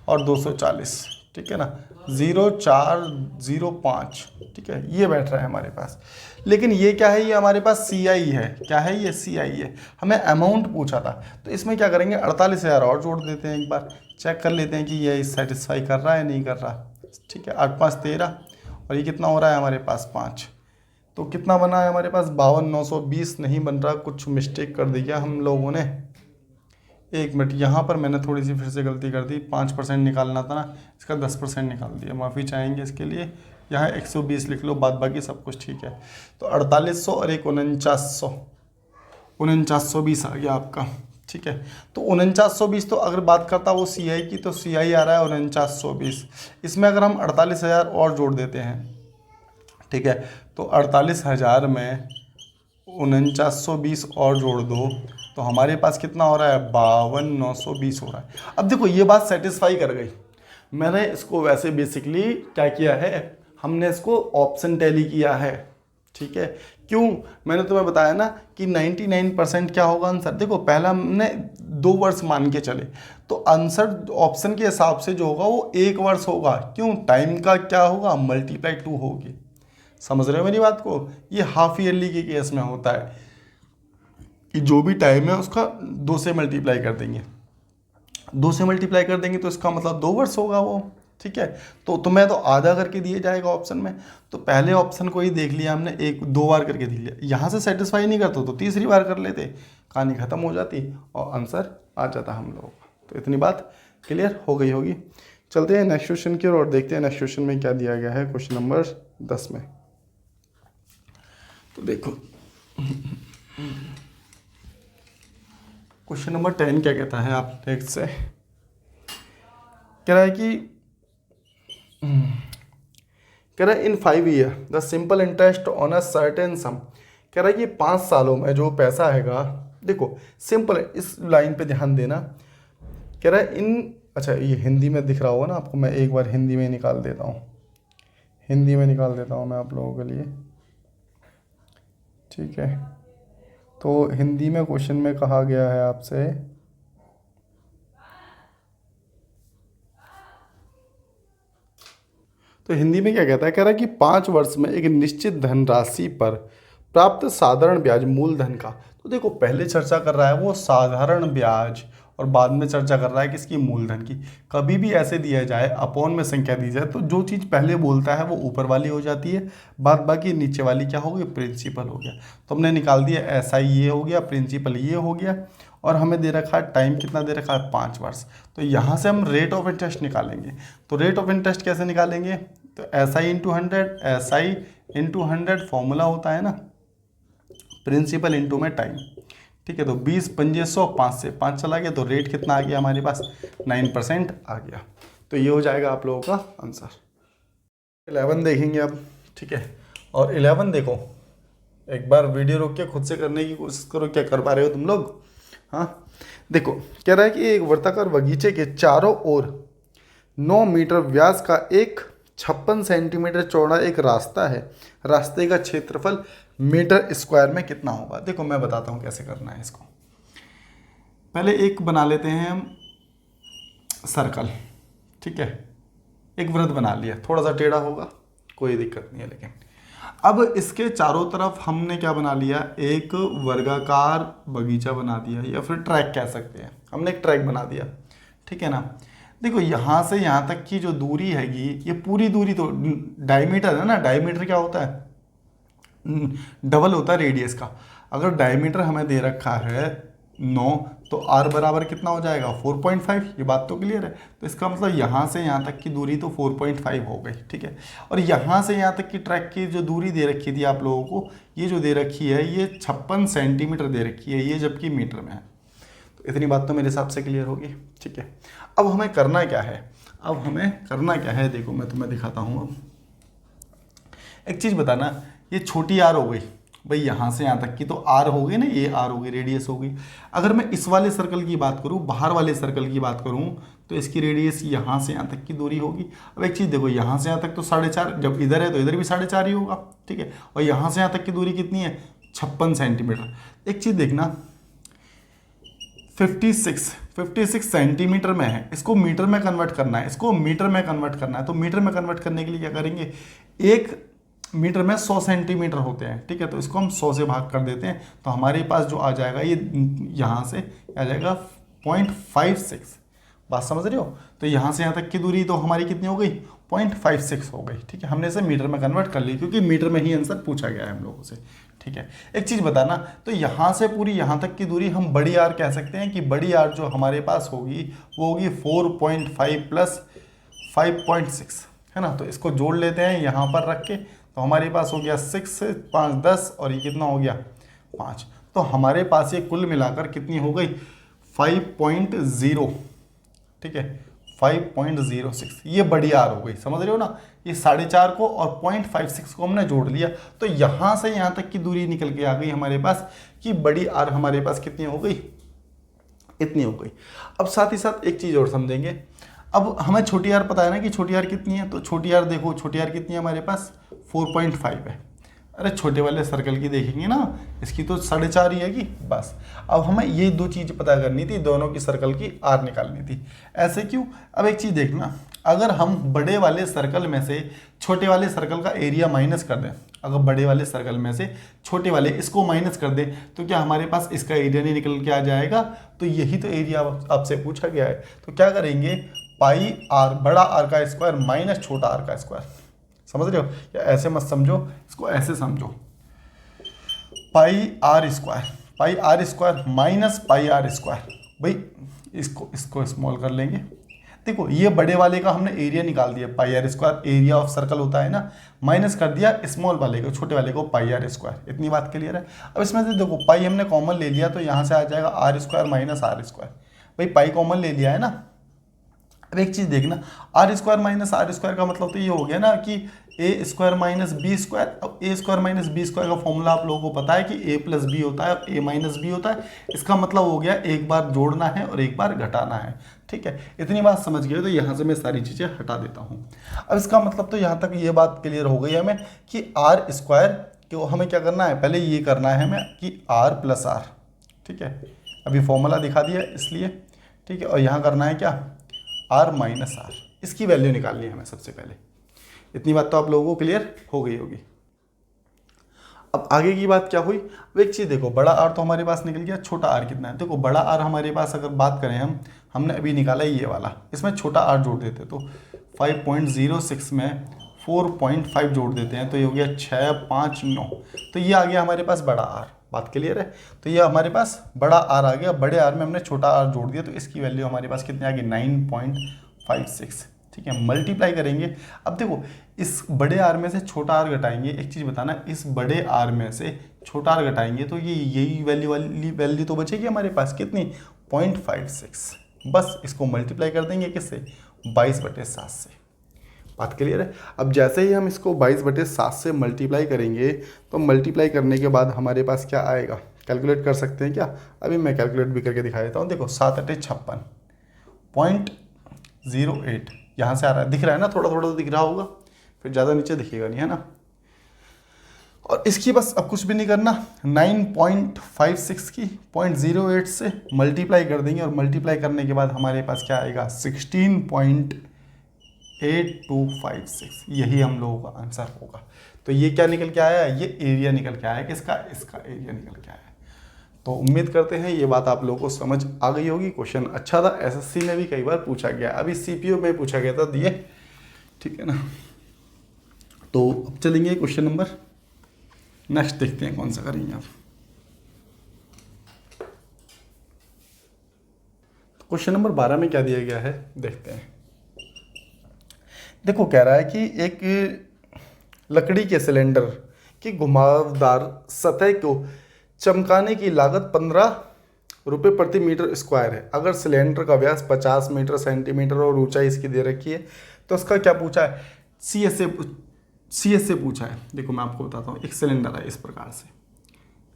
और 240, ठीक है ना, 0405, ठीक है, ये बैठ रहा है हमारे पास। लेकिन ये क्या है, ये हमारे पास सी आई है। क्या है ये, सी आई है। हमें अमाउंट पूछा था, तो इसमें क्या करेंगे, 48,000 और जोड़ देते हैं, एक बार चेक कर लेते हैं कि ये सेटिस्फाई कर रहा है नहीं कर रहा। ठीक है, 8 5 13 और ये कितना हो रहा है हमारे पास 5, तो कितना बना है हमारे पास 52,920 नहीं बन रहा, कुछ मिस्टेक कर दिया हम लोगों ने। एक मिनट, यहाँ पर मैंने थोड़ी सी फिर से गलती कर दी, 5% निकालना था ना, इसका 10% निकाल दिया, माफ़ी चाहेंगे इसके लिए। यहाँ 120 लिख लो, बाद बाकी सब कुछ ठीक है। तो 4800 और एक 4920 आ गया आपका, ठीक है। तो 4920, तो अगर बात करता वो सी आई की, तो सी आई आ रहा है 4920। इसमें अगर हम 48,000 और जोड़ देते हैं, ठीक है, तो 48,000 में 4920 और जोड़ दो, तो हमारे पास कितना हो रहा है, 52,920 हो रहा है। अब देखो ये बात सेटिस्फाई कर गई। मैंने इसको वैसे बेसिकली क्या किया है, हमने इसको ऑप्शन टैली किया है, ठीक है। क्यों, मैंने तुम्हें बताया ना कि 99% क्या होगा आंसर। देखो पहला हमने 2 वर्ष मान के चले, तो आंसर ऑप्शन के हिसाब से जो होगा वो 1 वर्ष होगा। क्यों, टाइम का क्या होगा, मल्टीप्लाई 2 होगी। समझ रहे हो मेरी बात को। ये हाफ ईयरली के केस में होता है कि जो भी टाइम है उसका 2 से मल्टीप्लाई कर देंगे, 2 से मल्टीप्लाई कर देंगे तो इसका मतलब 2 वर्ष होगा वो, ठीक है। तो तुम्हें तो आधा करके दिए जाएगा ऑप्शन में, तो पहले ऑप्शन को ही देख लिया हमने, 2 बार करके देख लिया। यहाँ से सेटिस्फाई नहीं करते तो तीसरी बार कर लेते, कहानी ख़त्म हो जाती और आंसर आ जाता हम लोगों का। तो इतनी बात क्लियर हो गई होगी। चलते हैं नेक्स्ट क्वेश्चन की और देखते हैं नेक्स्ट क्वेश्चन में क्या दिया गया है, क्वेश्चन नंबर 10 में। तो देखो क्वेश्चन नंबर 10 क्या कहता है, आप नेक्स्ट से कह रहा है कि कह रहा है इन 5 year the simple interest on a certain सम। कह रहा है कि 5 सालों में जो पैसा हैगा, देखो सिंपल, इस लाइन पे ध्यान देना। कह रहा है इन, अच्छा ये हिंदी में दिख रहा होगा ना आपको, मैं एक बार हिंदी में निकाल देता हूँ, हिंदी में निकाल देता हूँ मैं आप लोगों के लिए, ठीक है। तो हिंदी में क्वेश्चन में कहा गया है आपसे, तो हिंदी में क्या कहता है, कह रहा है कि 5 वर्ष में एक निश्चित धनराशि पर प्राप्त साधारण ब्याज मूलधन का। तो देखो पहले चर्चा कर रहा है वो साधारण ब्याज और बाद में चर्चा कर रहा है किसकी, मूलधन की। कभी भी ऐसे दिया जाए, अपॉन में संख्या दी जाए, तो जो चीज़ पहले बोलता है वो ऊपर वाली हो जाती है, बाद बाकी नीचे वाली क्या होगी, प्रिंसिपल हो गया। तो हमने निकाल दिया, ऐसा ही ये हो गया, प्रिंसिपल ये हो गया, और हमें दे रखा है टाइम कितना दे रखा है, 5 वर्ष। तो यहाँ से हम रेट ऑफ इंटरेस्ट निकालेंगे। तो रेट ऑफ इंटरेस्ट कैसे निकालेंगे, तो S I into 100, S I into 100 formula होता है ना, प्रिंसिपल इंटू में टाइम, ठीक है। तो 20 पंजे 100, 5 से 5 चला गया, तो रेट कितना आ गया हमारे पास, 9% आ गया। तो ये हो जाएगा आप लोगों का आंसर। 11 देखेंगे अब, ठीक है। और 11 देखो, एक बार वीडियो रोक के खुद से करने की कोशिश करो, क्या कर पा रहे हो तुम लोग। हाँ देखो, कह रहा है कि एक वर्ताकार बगीचे के चारों ओर 9 मीटर व्यास का एक 56 सेंटीमीटर चौड़ा एक रास्ता है। रास्ते का क्षेत्रफल मीटर स्क्वायर में कितना होगा। देखो मैं बताता हूँ कैसे करना है इसको। पहले एक बना लेते हैं हम सर्कल, ठीक है। एक वृत्त बना लिया, थोड़ा सा टेढ़ा होगा, कोई दिक्कत नहीं है। लेकिन अब इसके चारों तरफ हमने क्या बना लिया, एक वर्गाकार बगीचा बना दिया, या फिर ट्रैक कह सकते हैं, हमने एक ट्रैक बना दिया, ठीक है ना। देखो यहाँ से यहाँ तक की जो दूरी हैगी, ये पूरी दूरी तो डायमीटर है ना, डायमीटर क्या होता है, डबल होता है रेडियस का। अगर डायमीटर हमें दे रखा है 9, तो r बराबर कितना हो जाएगा, 4.5। ये बात तो क्लियर है। तो इसका मतलब यहाँ से यहाँ तक की दूरी तो 4.5 हो गई, ठीक है। और यहाँ से यहाँ तक की ट्रैक की जो दूरी दे रखी थी आप लोगों को, ये जो दे रखी है ये 56 सेंटीमीटर दे रखी है, ये जबकि मीटर में है। तो इतनी बात तो मेरे हिसाब से क्लियर होगी, ठीक है। अब हमें करना क्या है, अब हमें करना क्या है, देखो मैं तुम्हें दिखाता हूँ। अब एक चीज़ बताना, ये छोटी आर हो गई भाई, यहाँ से यहाँ तक की तो आर हो गई ना, ये आर हो गई, रेडियस हो गई। अगर मैं इस वाले सर्कल की बात करूँ, बाहर वाले सर्कल की बात करूँ, तो इसकी रेडियस यहाँ से यहाँ तक की दूरी होगी। अब एक चीज़ देखो, यहाँ से यहाँ तक तो 4.5, जब इधर है तो इधर भी 4.5 ही होगा, ठीक है। और यहाँ से यहाँ तक की दूरी कितनी है, 56 सेंटीमीटर। एक चीज़ देखना, 56 सेंटीमीटर में है, इसको मीटर में कन्वर्ट करना है, इसको मीटर में कन्वर्ट करना है। तो मीटर में कन्वर्ट करने के लिए क्या करेंगे, एक मीटर में 100 सेंटीमीटर होते हैं, ठीक है। तो इसको हम 100 से भाग कर देते हैं, तो हमारे पास जो आ जाएगा ये यहाँ से आ जाएगा 0.56। बात समझ रहे हो। तो यहाँ से यहाँ तक की दूरी तो हमारी कितनी हो गई, 0.56 हो गई, ठीक है। हमने इसे मीटर में कन्वर्ट कर ली क्योंकि मीटर में ही आंसर पूछा गया है हम लोगों से, ठीक है। एक चीज़ बताना, तो यहाँ से पूरी यहाँ तक की दूरी हम बड़ी आर कह सकते हैं कि बड़ी आर जो हमारे पास होगी वो होगी 4.5 प्लस 5.6, है ना। तो इसको जोड़ लेते हैं यहाँ पर रख के, तो हमारे पास हो गया 6 से 5 10 और ये कितना हो गया 5। तो हमारे पास ये कुल मिलाकर कितनी हो गई 5.0, ठीक है, 5.06। ये बड़ी आर हो गई, समझ रहे हो ना। ये 4.5 को और 0.56 को हमने जोड़ लिया, तो यहाँ से यहाँ तक की दूरी निकल के आ गई हमारे पास कि बड़ी आर हमारे पास कितनी हो गई, इतनी हो गई। अब साथ ही साथ एक चीज़ और समझेंगे, अब हमें छोटी आर पता है ना कि छोटी आर कितनी है। तो छोटी आर देखो, छोटी आर कितनी है हमारे पास 4.5 है। अरे छोटे वाले सर्कल की देखेंगे ना, इसकी तो 4.5 ही है कि बस। अब हमें ये दो चीज़ पता करनी थी, दोनों की सर्कल की आर निकालनी थी। ऐसे क्यों, अब एक चीज़ देखना, अगर हम बड़े वाले सर्कल में से छोटे वाले सर्कल का एरिया माइनस कर दें, अगर बड़े वाले सर्कल में से छोटे वाले इसको माइनस कर दें, तो क्या हमारे पास इसका एरिया नहीं निकल के आ जाएगा। तो यही तो एरिया आपसे पूछा गया है। तो क्या करेंगे, पाई आर, बड़ा आर का स्क्वायर माइनस छोटा आर का स्क्वायर, समझ रहे हो। या ऐसे मत समझो, इसको ऐसे समझो, pi R square minus pi R square. भाई इसको स्मॉल कर लेंगे। देखो ये बड़े वाले का हमने एरिया निकाल दिया, pi R square area of circle होता है ना, माइनस कर दिया स्मॉल वाले को, छोटे वाले को पाई आर स्क्वायर। इतनी बात क्लियर है। अब इसमें से देखो पाई हमने कॉमन ले लिया, तो यहाँ से आ जाएगा R square minus R square. भाई पाई कॉमन ले लिया है ना। अब एक चीज़ देखना, R square minus R square का मतलब तो ये हो गया ना कि A square minus B square. अब A square minus B square का फॉर्मूला आप लोगों को पता है कि ए प्लस बी होता है और ए माइनस बी होता है। इसका मतलब हो गया एक बार जोड़ना है और एक बार घटाना है, ठीक है। इतनी बात समझ गए, तो यहाँ से मैं सारी चीज़ें हटा देता हूँ। अब इसका मतलब तो यहाँ तक ये बात क्लियर हो गई हमें कि आर स्क्वायर को हमें क्या करना है, पहले ये करना है हमें कि आर प्लस आर, ठीक है। अभी फॉर्मूला दिखा दिया इसलिए, ठीक है। और यहाँ करना है क्या, आर माइनस आर, इसकी वैल्यू निकालनी है हमें सबसे पहले। इतनी बात तो आप लोगों को क्लियर हो गई होगी। अब आगे की बात क्या हुई, अब एक चीज़ देखो, बड़ा आर तो हमारे पास निकल गया, छोटा आर कितना है। देखो बड़ा आर हमारे पास अगर बात करें हमने अभी निकाला ये वाला, इसमें छोटा आर जोड़ देते, तो 5.06 में 4.5 जोड़ देते हैं, तो ये हो गया 6 5 9। तो ये आ गया हमारे पास बड़ा आर। बात क्लियर है। तो ये हमारे पास बड़ा आर आ गया, बड़े आर में हमने छोटा आर जोड़ दिया, तो इसकी वैल्यू हमारे पास कितनी आ गई 9.56, ठीक है। मल्टीप्लाई करेंगे। अब देखो इस बड़े आर में से छोटा आर घटाएंगे, एक चीज़ बताना, इस बड़े आर में से छोटा आर घटाएंगे तो ये यही वैल्यू तो बचेगी हमारे पास, कितनी 0.56। बस इसको मल्टीप्लाई कर देंगे किससे, 22/7 से। बात क्लियर है। अब जैसे ही हम इसको 22/7 से मल्टीप्लाई करेंगे, तो मल्टीप्लाई करने के बाद हमारे पास क्या आएगा, कैलकुलेट कर सकते हैं क्या। अभी मैं कैलकुलेट भी करके दिखा देता हूँ। देखो 7 × 56 0.08 यहाँ से आ रहा है, दिख रहा है ना, थोड़ा थोड़ा तो दिख रहा होगा, फिर ज़्यादा नीचे दिखेगा नहीं, है ना। और इसकी बस अब कुछ भी नहीं करना, 9.56 की 0.08 से मल्टीप्लाई कर देंगे, और मल्टीप्लाई करने के बाद हमारे पास क्या आएगा 16.8256। यही हम लोगों का आंसर होगा। तो ये क्या निकल के आया है, ये एरिया निकल के आया है किसका, इसका एरिया निकल के आया है। तो उम्मीद करते हैं ये बात आप लोगों को समझ आ गई होगी। क्वेश्चन अच्छा था, एसएससी में भी कई बार पूछा गया, अभी सीपीओ में पूछा गया था दिए, ठीक है ना। तो अब चलेंगे क्वेश्चन नंबर नेक्स्ट, देखते हैं कौन सा करेंगे आप। क्वेश्चन नंबर 12 में क्या दिया गया है देखते हैं। देखो कह रहा है कि एक लकड़ी के सिलेंडर की घुमावदार सतह को चमकाने की लागत 15 रुपये प्रति मीटर स्क्वायर है। अगर सिलेंडर का व्यास 50 मीटर सेंटीमीटर और ऊंचाई इसकी दे रखी है, तो उसका क्या पूछा है, CS से पूछा है। देखो मैं आपको बताता हूँ, एक सिलेंडर है इस प्रकार से,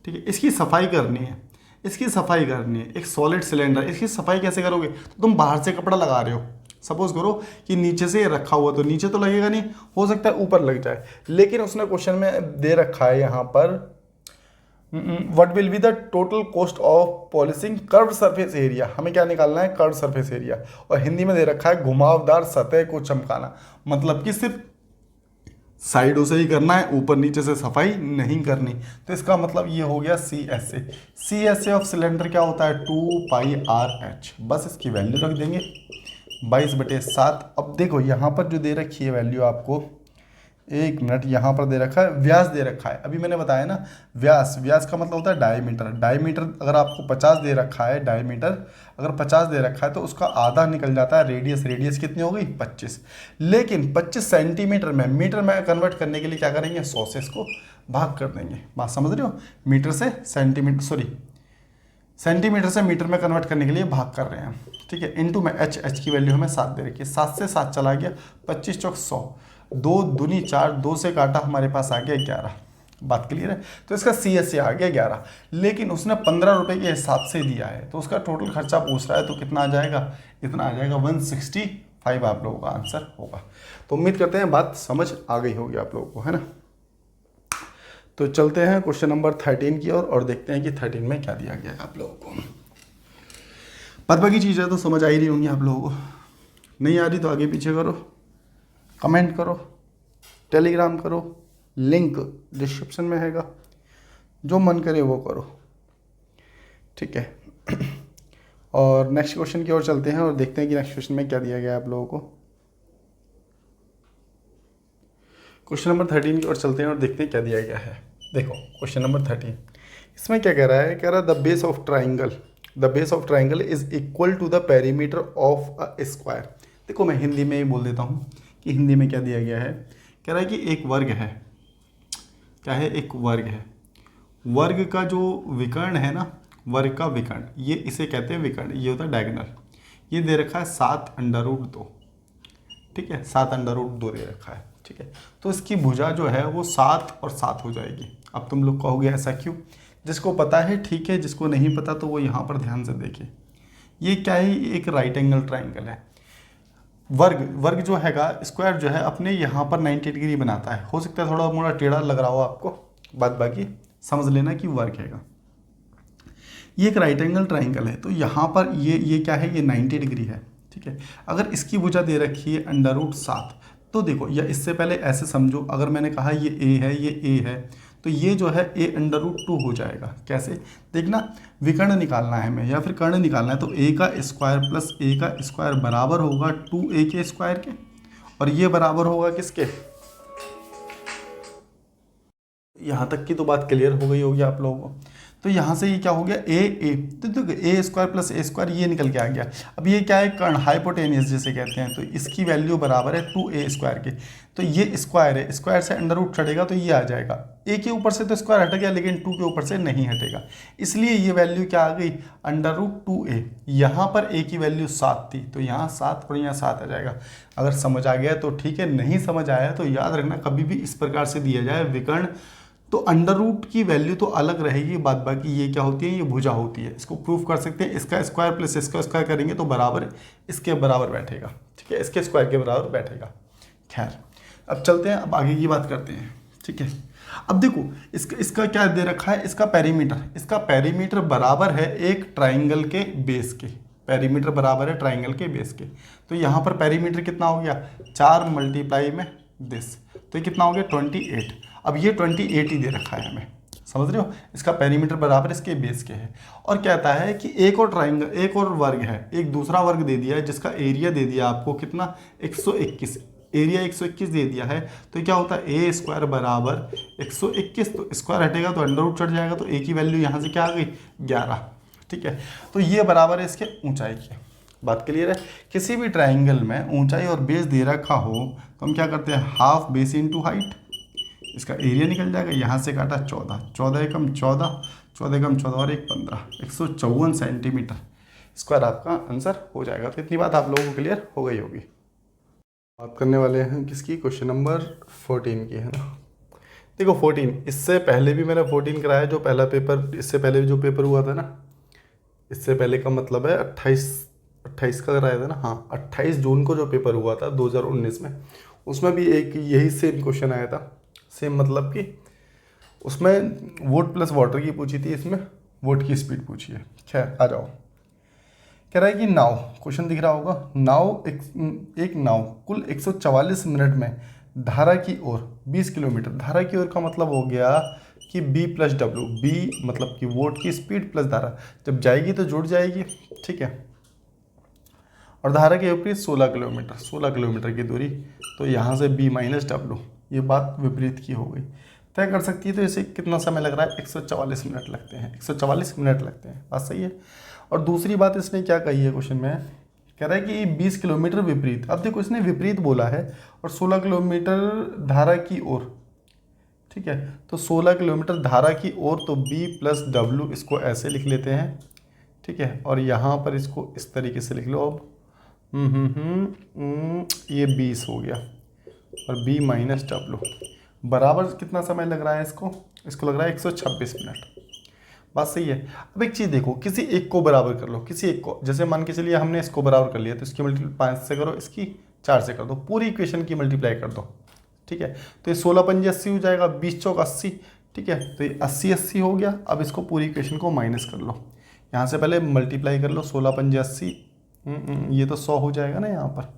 ठीक है। इसकी सफाई करनी है, एक सॉलिड सिलेंडर, इसकी सफाई कैसे करोगे, तो तुम बाहर से कपड़ा लगा रहे हो, सपोज करो कि नीचे से रखा हुआ, तो नीचे तो लगेगा नहीं, हो सकता है ऊपर लग जाए, लेकिन उसने क्वेश्चन में दे रखा है यहाँ पर what will be the total cost of polishing curve surface area, हमें क्या निकालना है, कर्व सरफेस एरिया, और हिंदी में दे रखा है घुमावदार सतह को चमकाना, मतलब कि सिर्फ साइडों से ही करना है, ऊपर नीचे से सफाई नहीं करनी। तो इसका मतलब ये हो गया C S A of cylinder क्या होता है, 2πr/h, बस इसकी वैल्यू रख देंगे 22/7। अब देखो यहाँ पर जो दे रखी है वैल्यू आपको, एक मिनट, यहाँ पर दे रखा है व्यास दे रखा है, अभी मैंने बताया ना व्यास का मतलब होता है डायमीटर अगर आपको 50 दे रखा है, डायमीटर अगर 50 दे रखा है तो उसका आधा निकल जाता है रेडियस कितनी हो गई 25, लेकिन 25 सेंटीमीटर में मीटर में कन्वर्ट करने के लिए क्या करेंगे, 100 से इसको भाग कर देंगे, बात समझ रहे हो, मीटर से सेंटीमीटर, सॉरी सेंटीमीटर से मीटर में कन्वर्ट करने के लिए भाग कर रहे हैं, ठीक है, इनटू में एच की वैल्यू हमें 7 दे रखी है, 7 से 7 चला गया, 25 चौक 100, 2 दूनी 4, 2 से काटा हमारे पास आ गया 11, बात क्लियर है। तो इसका CSA आ गया 11, लेकिन उसने 15 रुपये के हिसाब से दिया है, तो उसका टोटल खर्चा पूछ रहा है, तो कितना आ जाएगा, इतना आ जाएगा 165 आप लोगों का आंसर होगा। तो उम्मीद करते हैं बात समझ आ गई होगी आप लोगों को, है ना। तो चलते हैं क्वेश्चन नंबर 13 की ओर और देखते हैं कि 13 में क्या दिया गया है आप लोगों को। बाद बाकी चीज़ें तो समझ आ ही रही होंगी आप लोगों को, नहीं आ रही तो आगे पीछे करो, कमेंट करो, टेलीग्राम करो, लिंक डिस्क्रिप्शन में हैगा, जो मन करे वो करो, ठीक है। और नेक्स्ट क्वेश्चन की ओर चलते हैं और देखते हैं कि नेक्स्ट क्वेश्चन में क्या दिया गया है आप लोगों को। क्वेश्चन नंबर 13 की ओर चलते हैं और देखते हैं क्या दिया गया है। देखो क्वेश्चन नंबर 13, इसमें क्या कह रहा है, कह रहा है the base of triangle is equal to the perimeter of a square. देखो मैं हिंदी में ही बोल देता हूँ कि हिंदी में क्या दिया गया है, कह रहा है कि एक वर्ग है, क्या है, एक वर्ग है, वर्ग का जो विकर्ण है ना, वर्ग का विकर्ण, ये इसे कहते हैं विकर्ण, ये होता है डायगोनल, ये दे रखा है 7√2, ठीक है, 7√2 दे रखा है, ठीक है। तो इसकी भुजा जो है वो 7 और 7 हो जाएगी। अब तुम लोग कहोगे ऐसा क्यों, जिसको पता है ठीक है, जिसको नहीं पता तो वो यहाँ पर ध्यान से देखे। ये क्या है, एक राइट एंगल ट्राइंगल है, वर्ग जो हैगा, स्क्वायर जो है अपने यहाँ पर 90 डिग्री बनाता है, हो सकता है थोड़ा मोड़ा टेढ़ा लग रहा हो आपको, बात बाकी समझ लेना कि वर्ग हैगा। ये एक राइट एंगल ट्राइंगल है, तो यहाँ पर ये क्या है, ये 90 डिग्री है, ठीक है। अगर इसकी भुजा दे रखी है √7, तो देखो या इससे पहले ऐसे समझो, अगर मैंने कहा ये A है, ये A है, तो ये जो है A√2 हो जाएगा। कैसे, देखना, विकर्ण निकालना है हमें या फिर कर्ण निकालना है, तो A का स्क्वायर प्लस A का स्क्वायर बराबर होगा 2A के स्क्वायर के, और ये बराबर होगा किसके, यहाँ तक की तो बात क्लियर हो गई होगी आप लोगों को। तो यहाँ से ये क्या हो गया, ए तो देखो A² प्लस A² ये निकल के आ गया। अब ये क्या है, कर्ण, हाइपोटेनियस जिसे कहते हैं, तो इसकी वैल्यू बराबर है 2A² के, तो ये स्क्वायर है, स्क्वायर से अंडर रूट चढ़ेगा तो ये आ जाएगा, A के ऊपर से तो स्क्वायर हट गया लेकिन 2 के ऊपर से नहीं हटेगा, इसलिए ये वैल्यू क्या आ गई, √2A। यहाँ पर A की वैल्यू 7 थी, तो यहाँ 7 और यहाँ 7 आ जाएगा। अगर समझ आ गया तो ठीक है, नहीं समझ आया तो याद रखना, कभी भी इस प्रकार से दिया जाए विकर्ण तो अंडर रूट की वैल्यू तो अलग रहेगी, बाद बाकी ये क्या होती है, ये भुजा होती है। इसको प्रूफ कर सकते हैं, इसका स्क्वायर प्लस इसका स्क्वायर करेंगे तो बराबर इसके बराबर बैठेगा, ठीक है, इसके स्क्वायर के बराबर बैठेगा। खैर अब चलते हैं, अब आगे की बात करते हैं, ठीक है। अब देखो इसका क्या दे रखा है, इसका पेरीमीटर बराबर है एक ट्राइंगल के बेस के, पेरीमीटर बराबर है ट्राइंगल के बेस के। तो यहाँ पर पेरीमीटर कितना हो गया, 4 मल्टीप्लाई में दिस, तो ये कितना हो गया 28। अब ये 28 ही दे रखा है हमें, समझ रहे हो, इसका पेरीमीटर बराबर इसके बेस के है। और कहता है कि एक और ट्राइंगल, एक और वर्ग है, एक दूसरा वर्ग दे दिया है जिसका एरिया दे दिया आपको कितना 121, एरिया 121 दे दिया है। तो क्या होता है, A² बराबर 121, तो स्क्वायर हटेगा तो अंडर रूट चढ़ जाएगा, तो A की वैल्यू यहाँ से क्या आ गई 11, ठीक है। तो ये बराबर है इसके ऊंचाई की, बात क्लियर है। किसी भी ट्राइंगल में ऊंचाई और बेस दे रखा हो तो हम क्या करते हैं, हाफ बेस इंटू हाइट, इसका एरिया निकल जाएगा, यहाँ से काटा 14, 14 एकम 14, 14 एकम 14 और 1 15, 154 सेंटीमीटर स्क्वायर आपका आंसर हो जाएगा। तो इतनी बात आप लोगों को क्लियर हो गई होगी। बात करने वाले हैं किसकी, क्वेश्चन नंबर 14 की, है ना। देखो 14, इससे पहले भी मैंने 14 कराया, जो पहला पेपर, इससे पहले जो पेपर हुआ था ना, इससे पहले का मतलब है 28 का कराया था ना, हाँ 28 जून को जो पेपर हुआ था 2019 में, उसमें भी एक यही सेम क्वेश्चन आया था, सेम मतलब कि उसमें वोट प्लस वाटर की पूछी थी, इसमें वोट की स्पीड पूछी है। खैर आ जाओ। कह रहा है कि नाव, क्वेश्चन दिख रहा होगा, नाव एक नाव कुल 144 मिनट में धारा की ओर 20 किलोमीटर, धारा की ओर का मतलब हो गया कि b प्लस डब्ल्यू, बी मतलब कि वोट की स्पीड प्लस धारा, जब जाएगी तो जुड़ जाएगी, ठीक है। और धारा के विपरीत 16 किलोमीटर की दूरी, तो यहाँ से b माइनस डब्ल्यू, ये बात विपरीत की हो गई, तय कर सकती है। तो इसे कितना समय लग रहा है, 144 मिनट लगते हैं, 144 मिनट लगते हैं, बात सही है। और दूसरी बात इसने क्या कही है क्वेश्चन में, कह रहा है कि 20 किलोमीटर विपरीत। अब देखो इसने विपरीत बोला है और 16 किलोमीटर धारा की ओर, ठीक है। तो 16 किलोमीटर धारा की ओर, तो b प्लस डब्ल्यू, इसको ऐसे लिख लेते हैं, ठीक है। और यहाँ पर इसको इस तरीके से लिख लो अब, ये 20 हो गया और b माइनस डब्ल्यू बराबर कितना समय लग रहा है इसको, इसको लग रहा है 126 मिनट, बात सही है। अब एक चीज़ देखो, किसी एक को बराबर कर लो, किसी एक को, जैसे मान के चलिए हमने इसको बराबर कर लिया, तो इसकी मल्टीप्लाई 5 से करो, इसकी 4 से कर दो, पूरी इक्वेशन की मल्टीप्लाई कर दो, ठीक है। तो ये 16 पंजे 80 हो जाएगा, 20 चौक 80, ठीक है। तो ये 80 हो गया। अब इसको पूरी इक्वेशन को माइनस कर लो, यहाँ से पहले मल्टीप्लाई कर लो, 16 पंजे 80, ये तो 100 हो जाएगा ना यहाँ पर,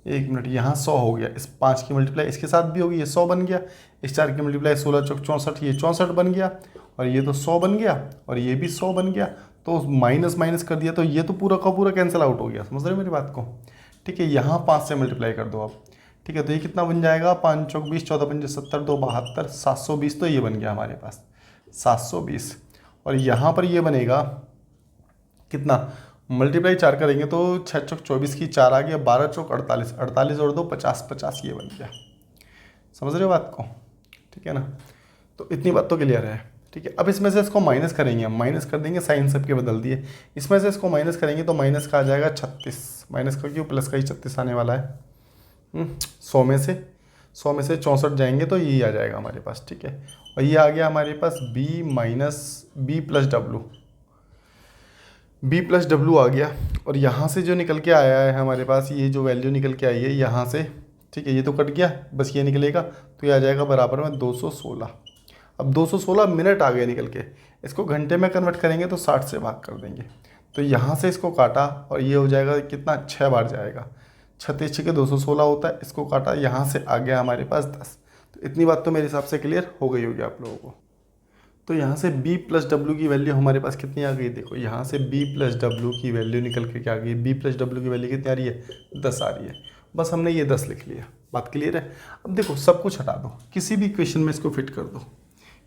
1 मिनट, यहाँ 100 हो गया, इस 5 की मल्टीप्लाई इसके साथ भी होगी, ये 100 बन गया, इस 4 की मल्टीप्लाई 16 चौक 64, ये 64 बन गया, और ये तो 100 बन गया, और ये भी 100 बन गया। तो माइनस माइनस कर दिया, तो ये तो पूरा का पूरा कैंसिल आउट हो गया, समझ रहे हो मेरी बात को, ठीक है। यहाँ 5 से मल्टीप्लाई कर दो अब, ठीक है। तो ये कितना बन जाएगा, 5 चौक 20, 14 पंजे 70, 2 72, 720, तो ये बन गया हमारे पास 720। और यहाँ पर ये बनेगा कितना, मल्टीप्लाई 4 करेंगे तो 6 चौक 24 की 4 आ गया, 12 चौक 48, 48 और 2 50, 50 ये बन गया, समझ रहे हो बात को, ठीक है ना। तो इतनी बात तो क्लियर है, ठीक है। अब इसमें से इसको माइनस करेंगे, हम माइनस कर देंगे, साइन सबके बदल दिए, इसमें से इसको माइनस करेंगे तो माइनस का आ जाएगा 36, माइनस का क्यों, प्लस का ही 36 आने वाला है। 100 में से 64 जाएंगे तो यही आ जाएगा हमारे पास, ठीक है। और ये आ गया हमारे पास b minus b plus W आ गया। और यहाँ से जो निकल के आया है हमारे पास, ये जो वैल्यू निकल के आई है यहाँ से, ठीक है, ये तो कट गया, बस ये निकलेगा, तो ये आ जाएगा बराबर में 216। अब 216 मिनट आ गए निकल के, इसको घंटे में कन्वर्ट करेंगे तो 60 से भाग कर देंगे, तो यहाँ से इसको काटा और ये हो जाएगा कितना, 6 बार जाएगा, 36 6 के 216 होता है, इसको काटा, यहाँ से आ गया हमारे पास 10। तो इतनी बात तो मेरे हिसाब से क्लियर हो गई होगी आप लोगों को। तो यहाँ से b प्लस डब्ल्यू की वैल्यू हमारे पास कितनी आ गई, देखो यहाँ से b प्लस डब्ल्यू की वैल्यू निकल के क्या आ गई, b प्लस डब्ल्यू की वैल्यू कितनी आ रही है, 10 आ रही है, बस हमने ये 10 लिख लिया, बात क्लियर है। अब देखो सब कुछ हटा दो, किसी भी इक्वेशन में इसको फिट कर दो,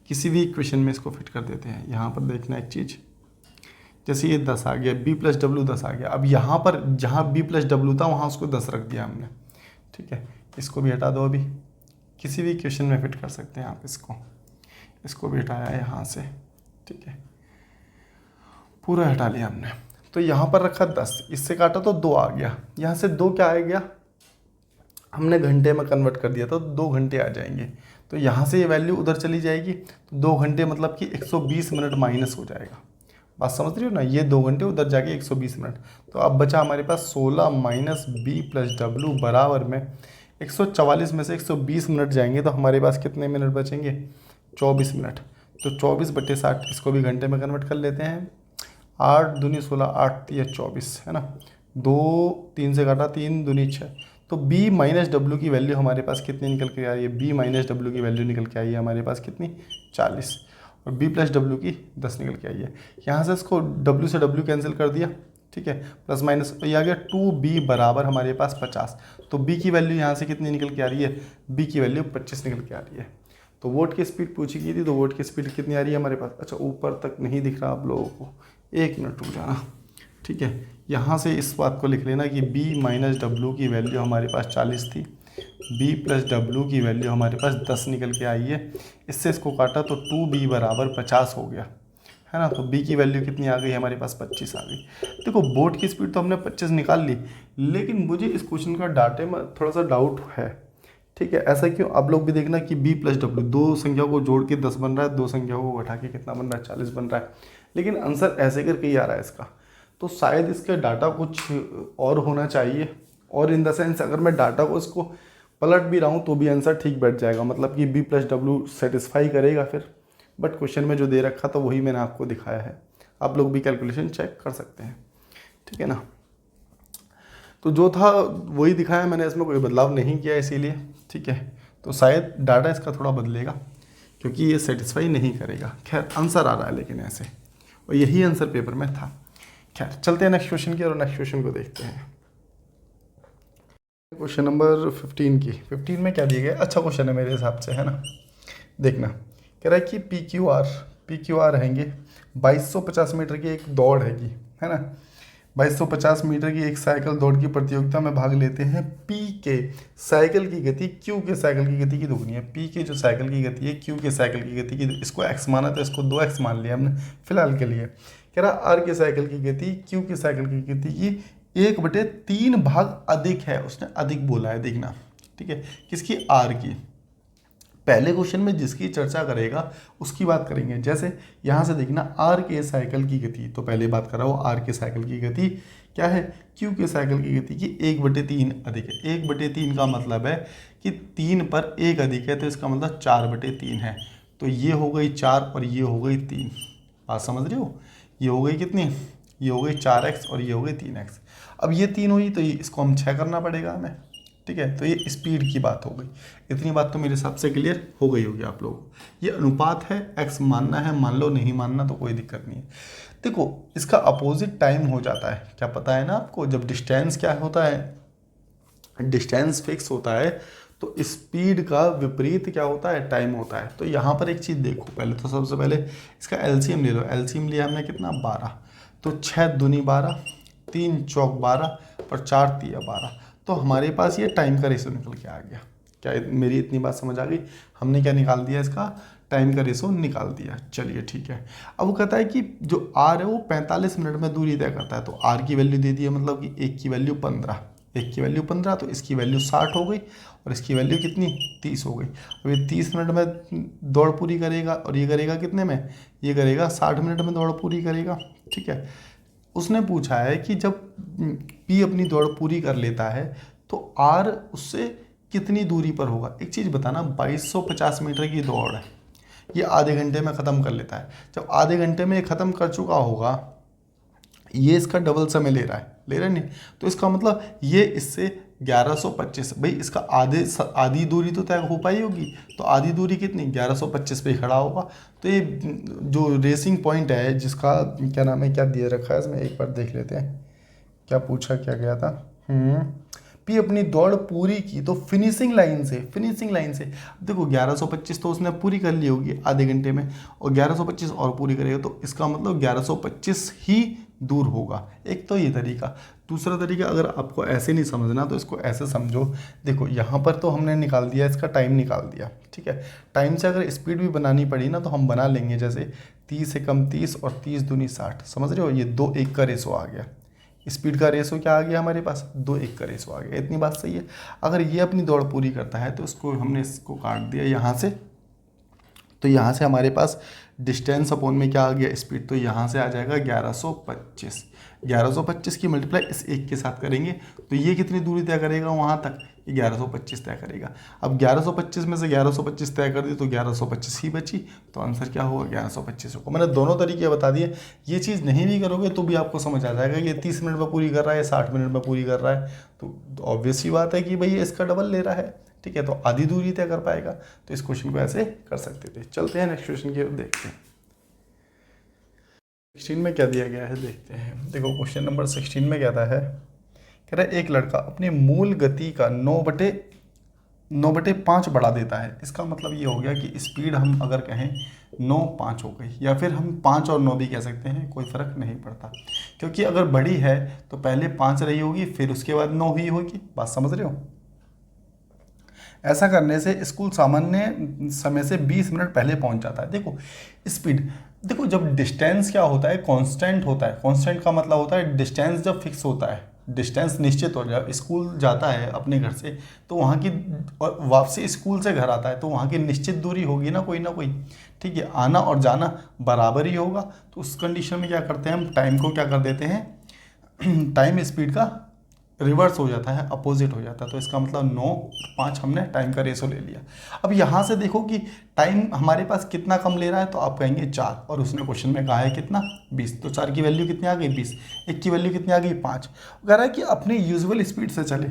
किसी भी इक्वेशन में इसको फिट कर देते हैं। यहाँ पर देखना एक चीज़, जैसे ये 10 आ गया, b प्लस डब्ल्यू 10 आ गया, अब यहाँ पर जहाँ b प्लस डब्ल्यू था वहाँ उसको 10 रख दिया हमने, ठीक है। इसको भी हटा दो, अभी किसी भी इक्वेशन में फिट कर सकते हैं आप इसको भी हटाया यहाँ से, ठीक है, पूरा हटा लिया हमने। तो यहाँ पर रखा 10, इससे काटा तो 2 आ गया, यहाँ से 2 क्या आ गया, हमने घंटे में कन्वर्ट कर दिया तो 2 घंटे आ जाएंगे, तो यहाँ से ये वैल्यू उधर चली जाएगी, तो 2 घंटे मतलब कि 120 मिनट माइनस हो जाएगा, बात समझ रही हो ना, ये 2 घंटे उधर जाके 120 मिनट। तो अब बचा हमारे पास 16 माइनस b प्लस डब्ल्यू बराबर में 144 में से 120 मिनट जाएंगे, तो हमारे पास कितने मिनट बचेंगे, 24 मिनट। तो 24/60 इसको भी घंटे में कन्वर्ट कर लेते हैं, 8 दूनी 16, 8 या 24 है ना, 2 3 से काटा, 3 दूनी 6, तो b माइनस डब्ल्यू की वैल्यू हमारे पास कितनी निकल के आई है, b माइनस डब्ल्यू की वैल्यू निकल के आई है हमारे पास कितनी, 40, और b प्लस डब्ल्यू की 10 निकल के आई है। यहाँ से इसको w से w कैंसिल कर दिया, ठीक है, प्लस माइनस, तो ये आ गया 2b बराबर हमारे पास 50। तो b की वैल्यू यहाँ से कितनी निकल के आ रही है, b की वैल्यू 25 निकल के आ रही है। तो वोट की स्पीड पूछी गई थी, तो वोट की स्पीड कितनी आ रही है हमारे पास, अच्छा ऊपर तक नहीं दिख रहा आप लोगों को, 1 मिनट रुक जाना, ठीक है। यहाँ से इस बात को लिख लेना कि b माइनस डब्ल्यू की वैल्यू हमारे पास 40 थी, b प्लस डब्ल्यू की वैल्यू हमारे पास 10 निकल के आई है, इससे इसको काटा तो 2b बराबर 50 हो गया, है ना। तो b की वैल्यू कितनी आ गई हमारे पास, 25 आ गई। देखो बोर्ड की स्पीड तो हमने 25 निकाल ली, लेकिन मुझे इस क्वेश्चन का डाटे में थोड़ा सा डाउट है, ठीक है। ऐसा क्यों, आप लोग भी देखना कि b प्लस डब्ल्यू, 2 संख्याओं को जोड़ के 10 बन रहा है, 2 संख्याओं को घटा के कितना बन रहा है, 40 बन रहा है, लेकिन आंसर ऐसे करके ही आ रहा है इसका। तो शायद इसका डाटा कुछ और होना चाहिए, और इन द सेंस अगर मैं डाटा को इसको पलट भी रहा हूँ तो भी आंसर ठीक बैठ जाएगा, मतलब कि b प्लस डब्ल्यू सेटिस्फाई करेगा फिर, बट क्वेश्चन में जो दे रखा था वही मैंने आपको दिखाया है, आप लोग भी कैलकुलेशन चेक कर सकते हैं, ठीक है ना। तो जो था वही दिखाया मैंने, इसमें कोई बदलाव नहीं किया इसीलिए, ठीक है। तो शायद डाटा इसका थोड़ा बदलेगा क्योंकि ये सेटिस्फाई नहीं करेगा। खैर आंसर आ रहा है लेकिन ऐसे, और यही आंसर पेपर में था। खैर चलते हैं नेक्स्ट क्वेश्चन की और नेक्स्ट क्वेश्चन को देखते हैं। क्वेश्चन नंबर 15 की, 15 में क्या दिया गया, अच्छा क्वेश्चन है मेरे हिसाब से, है ना। देखना, कह रहा है कि पी क्यू आर रहेंगे 2250 मीटर की एक दौड़ हैगी, है ना। 2250 मीटर की एक साइकिल दौड़ की प्रतियोगिता में भाग लेते हैं। पी के साइकिल की गति क्यू के साइकिल की गति की दुगनी है। पी के जो साइकिल की गति है क्यू के साइकिल की गति की, इसको एक्स माना तो इसको 2x मान लिया हमने फिलहाल के लिए। कह रहा आर के साइकिल की गति क्यू के साइकिल की गति की 1/3 भाग अधिक है, उसने अधिक बोला है, देखना, ठीक है, किसकी, आर की। पहले क्वेश्चन में जिसकी चर्चा करेगा उसकी बात करेंगे। जैसे यहाँ से देखना, आर के साइकिल की गति, तो पहले बात कर रहा हूँ आर के साइकिल की गति क्या है, क्यू के साइकिल की गति की 1/3 अधिक है। 1/3 का मतलब है कि 3 पर 1 अधिक है, तो इसका मतलब 4/3 है। तो ये हो गई 4 और ये हो गई 3, बात समझ रहे हो। ये हो गई कितनी, ये हो गई 4x और ये हो गई 3x। अब ये 3 हुई तो ये इसको हम 6 करना पड़ेगा हमें, ठीक है। तो ये स्पीड की बात हो गई। इतनी बात तो मेरे हिसाब से क्लियर हो गई होगी आप लोगों को। ये अनुपात है, x मानना है मान लो, नहीं मानना तो कोई दिक्कत नहीं है। देखो इसका अपोजिट टाइम हो जाता है, क्या पता है ना आपको, जब डिस्टेंस क्या होता है, डिस्टेंस फिक्स होता है तो स्पीड का विपरीत क्या होता है, टाइम होता है। तो यहाँ पर एक चीज़ देखो, पहले तो सबसे पहले इसका एलसीएम ले लो। एलसीएम लिया हमने कितना, 12, तो 6 दूनी 12, 3 चौक 12 और 4 तिया 12। तो हमारे पास ये टाइम का रेशो निकल के आ गया। क्या मेरी इतनी बात समझ आ गई, हमने क्या निकाल दिया, इसका टाइम का रेशो निकाल दिया। चलिए ठीक है। अब वो कहता है कि जो आर है वो 45 मिनट में दूरी तय करता है। तो आर की वैल्यू दे दी है, मतलब कि एक की वैल्यू 15, एक की वैल्यू 15, तो इसकी वैल्यू 60 हो गई और इसकी वैल्यू कितनी, 30 हो गई। अब ये 30 मिनट में दौड़ पूरी करेगा और ये करेगा कितने में, ये करेगा 60 मिनट में दौड़ पूरी करेगा, ठीक है। उसने पूछा है कि जब पी अपनी दौड़ पूरी कर लेता है तो आर उससे कितनी दूरी पर होगा। एक चीज़ बताना, 2250 मीटर की दौड़ है, ये आधे घंटे में ख़त्म कर लेता है। जब आधे घंटे में ख़त्म कर चुका होगा, ये इसका डबल समय ले रहा है, ले रहा है नहीं, तो इसका मतलब ये इससे 1125, भाई इसका आधी दूरी तो तय हो पाई होगी, तो आधी दूरी कितनी, 1125 पे खड़ा होगा। तो ये जो रेसिंग पॉइंट है, जिसका क्या नाम है, क्या दिया रखा है इसमें, एक बार देख लेते हैं क्या पूछा क्या गया था। पी अपनी दौड़ पूरी की तो फिनिशिंग लाइन से, फिनिशिंग लाइन से देखो 1125 तो उसने पूरी कर ली होगी आधे घंटे में, और 1125 और पूरी करेगा, तो इसका मतलब 1125 ही दूर होगा। एक तो ये तरीका। दूसरा तरीका, अगर आपको ऐसे नहीं समझना तो इसको ऐसे समझो। देखो यहाँ पर तो हमने निकाल दिया, इसका टाइम निकाल दिया, ठीक है। टाइम से अगर स्पीड भी बनानी पड़ी ना तो हम बना लेंगे, जैसे 30 से कम 30 और 30 दूनी 60, समझ रहे हो, ये 2:1 का रेशो आ गया। स्पीड का रेशो क्या आ गया हमारे पास, 2:1 का रेशो आ गया। इतनी बात सही है। अगर ये अपनी दौड़ पूरी करता है तो उसको हमने इसको काट दिया यहाँ से, तो यहाँ से हमारे पास डिस्टेंस अपॉन में क्या आ गया, स्पीड, तो यहाँ से आ जाएगा 1125। 1125 की मल्टीप्लाई इस एक के साथ करेंगे तो ये कितनी दूरी तय करेगा वहाँ तक, 1125 तय करेगा। अब 1125 में से 1125 तय कर दी तो 1125 ही बची, तो आंसर क्या होगा, 1125 होगा। मैंने दोनों तरीके बता दिए। ये चीज़ नहीं भी करोगे तो भी आपको समझ आ जाएगा कि ये 30 मिनट में पूरी कर रहा है, 60 मिनट में पूरी कर रहा है, तो ऑब्वियस ही बात है कि भाई इसका डबल ले रहा है, ठीक है। तो आधी दूरी तय कर पाएगा, तो इस क्वेश्चन को ऐसे कर सकते थे। चलते हैं नेक्स्ट क्वेश्चन की ओर, देखते हैं 16 में क्या दिया गया है, देखते हैं। देखो क्वेश्चन नंबर 16 में क्या था है, कह रहा है एक लड़का अपनी मूल गति का 9/5 बढ़ा देता है। इसका मतलब ये हो गया कि स्पीड हम अगर कहें 9:5 हो गई, या फिर हम 5 और 9 भी कह सकते हैं, कोई फ़र्क नहीं पड़ता, क्योंकि अगर बढ़ी है तो पहले 5 रही होगी फिर उसके बाद 9 ही होगी, बात समझ रहे हो। ऐसा करने से स्कूल सामान्य समय से 20 मिनट पहले पहुंच जाता है। देखो स्पीड, देखो जब डिस्टेंस क्या होता है, कांस्टेंट होता है। कांस्टेंट का मतलब होता है डिस्टेंस जब फिक्स होता है, डिस्टेंस निश्चित हो जाए। स्कूल जाता है अपने घर से तो वहाँ की, और वापसी स्कूल से घर आता है तो वहाँ की निश्चित दूरी होगी ना कोई, ठीक है। आना और जाना बराबर ही होगा, तो उस कंडीशन में क्या करते हैं हम, टाइम को क्या कर देते हैं, टाइम स्पीड का रिवर्स हो जाता है, अपोजिट हो जाता है। तो इसका मतलब 9 5 हमने टाइम का रेशो ले लिया। अब यहाँ से देखो कि टाइम हमारे पास कितना कम ले रहा है, तो आप कहेंगे 4, और उसने क्वेश्चन में कहा है कितना 20, तो 4 की वैल्यू कितनी आ गई 20, 1 की वैल्यू कितनी आ गई 5। कह रहा है कि अपनी यूजुअल स्पीड से चले,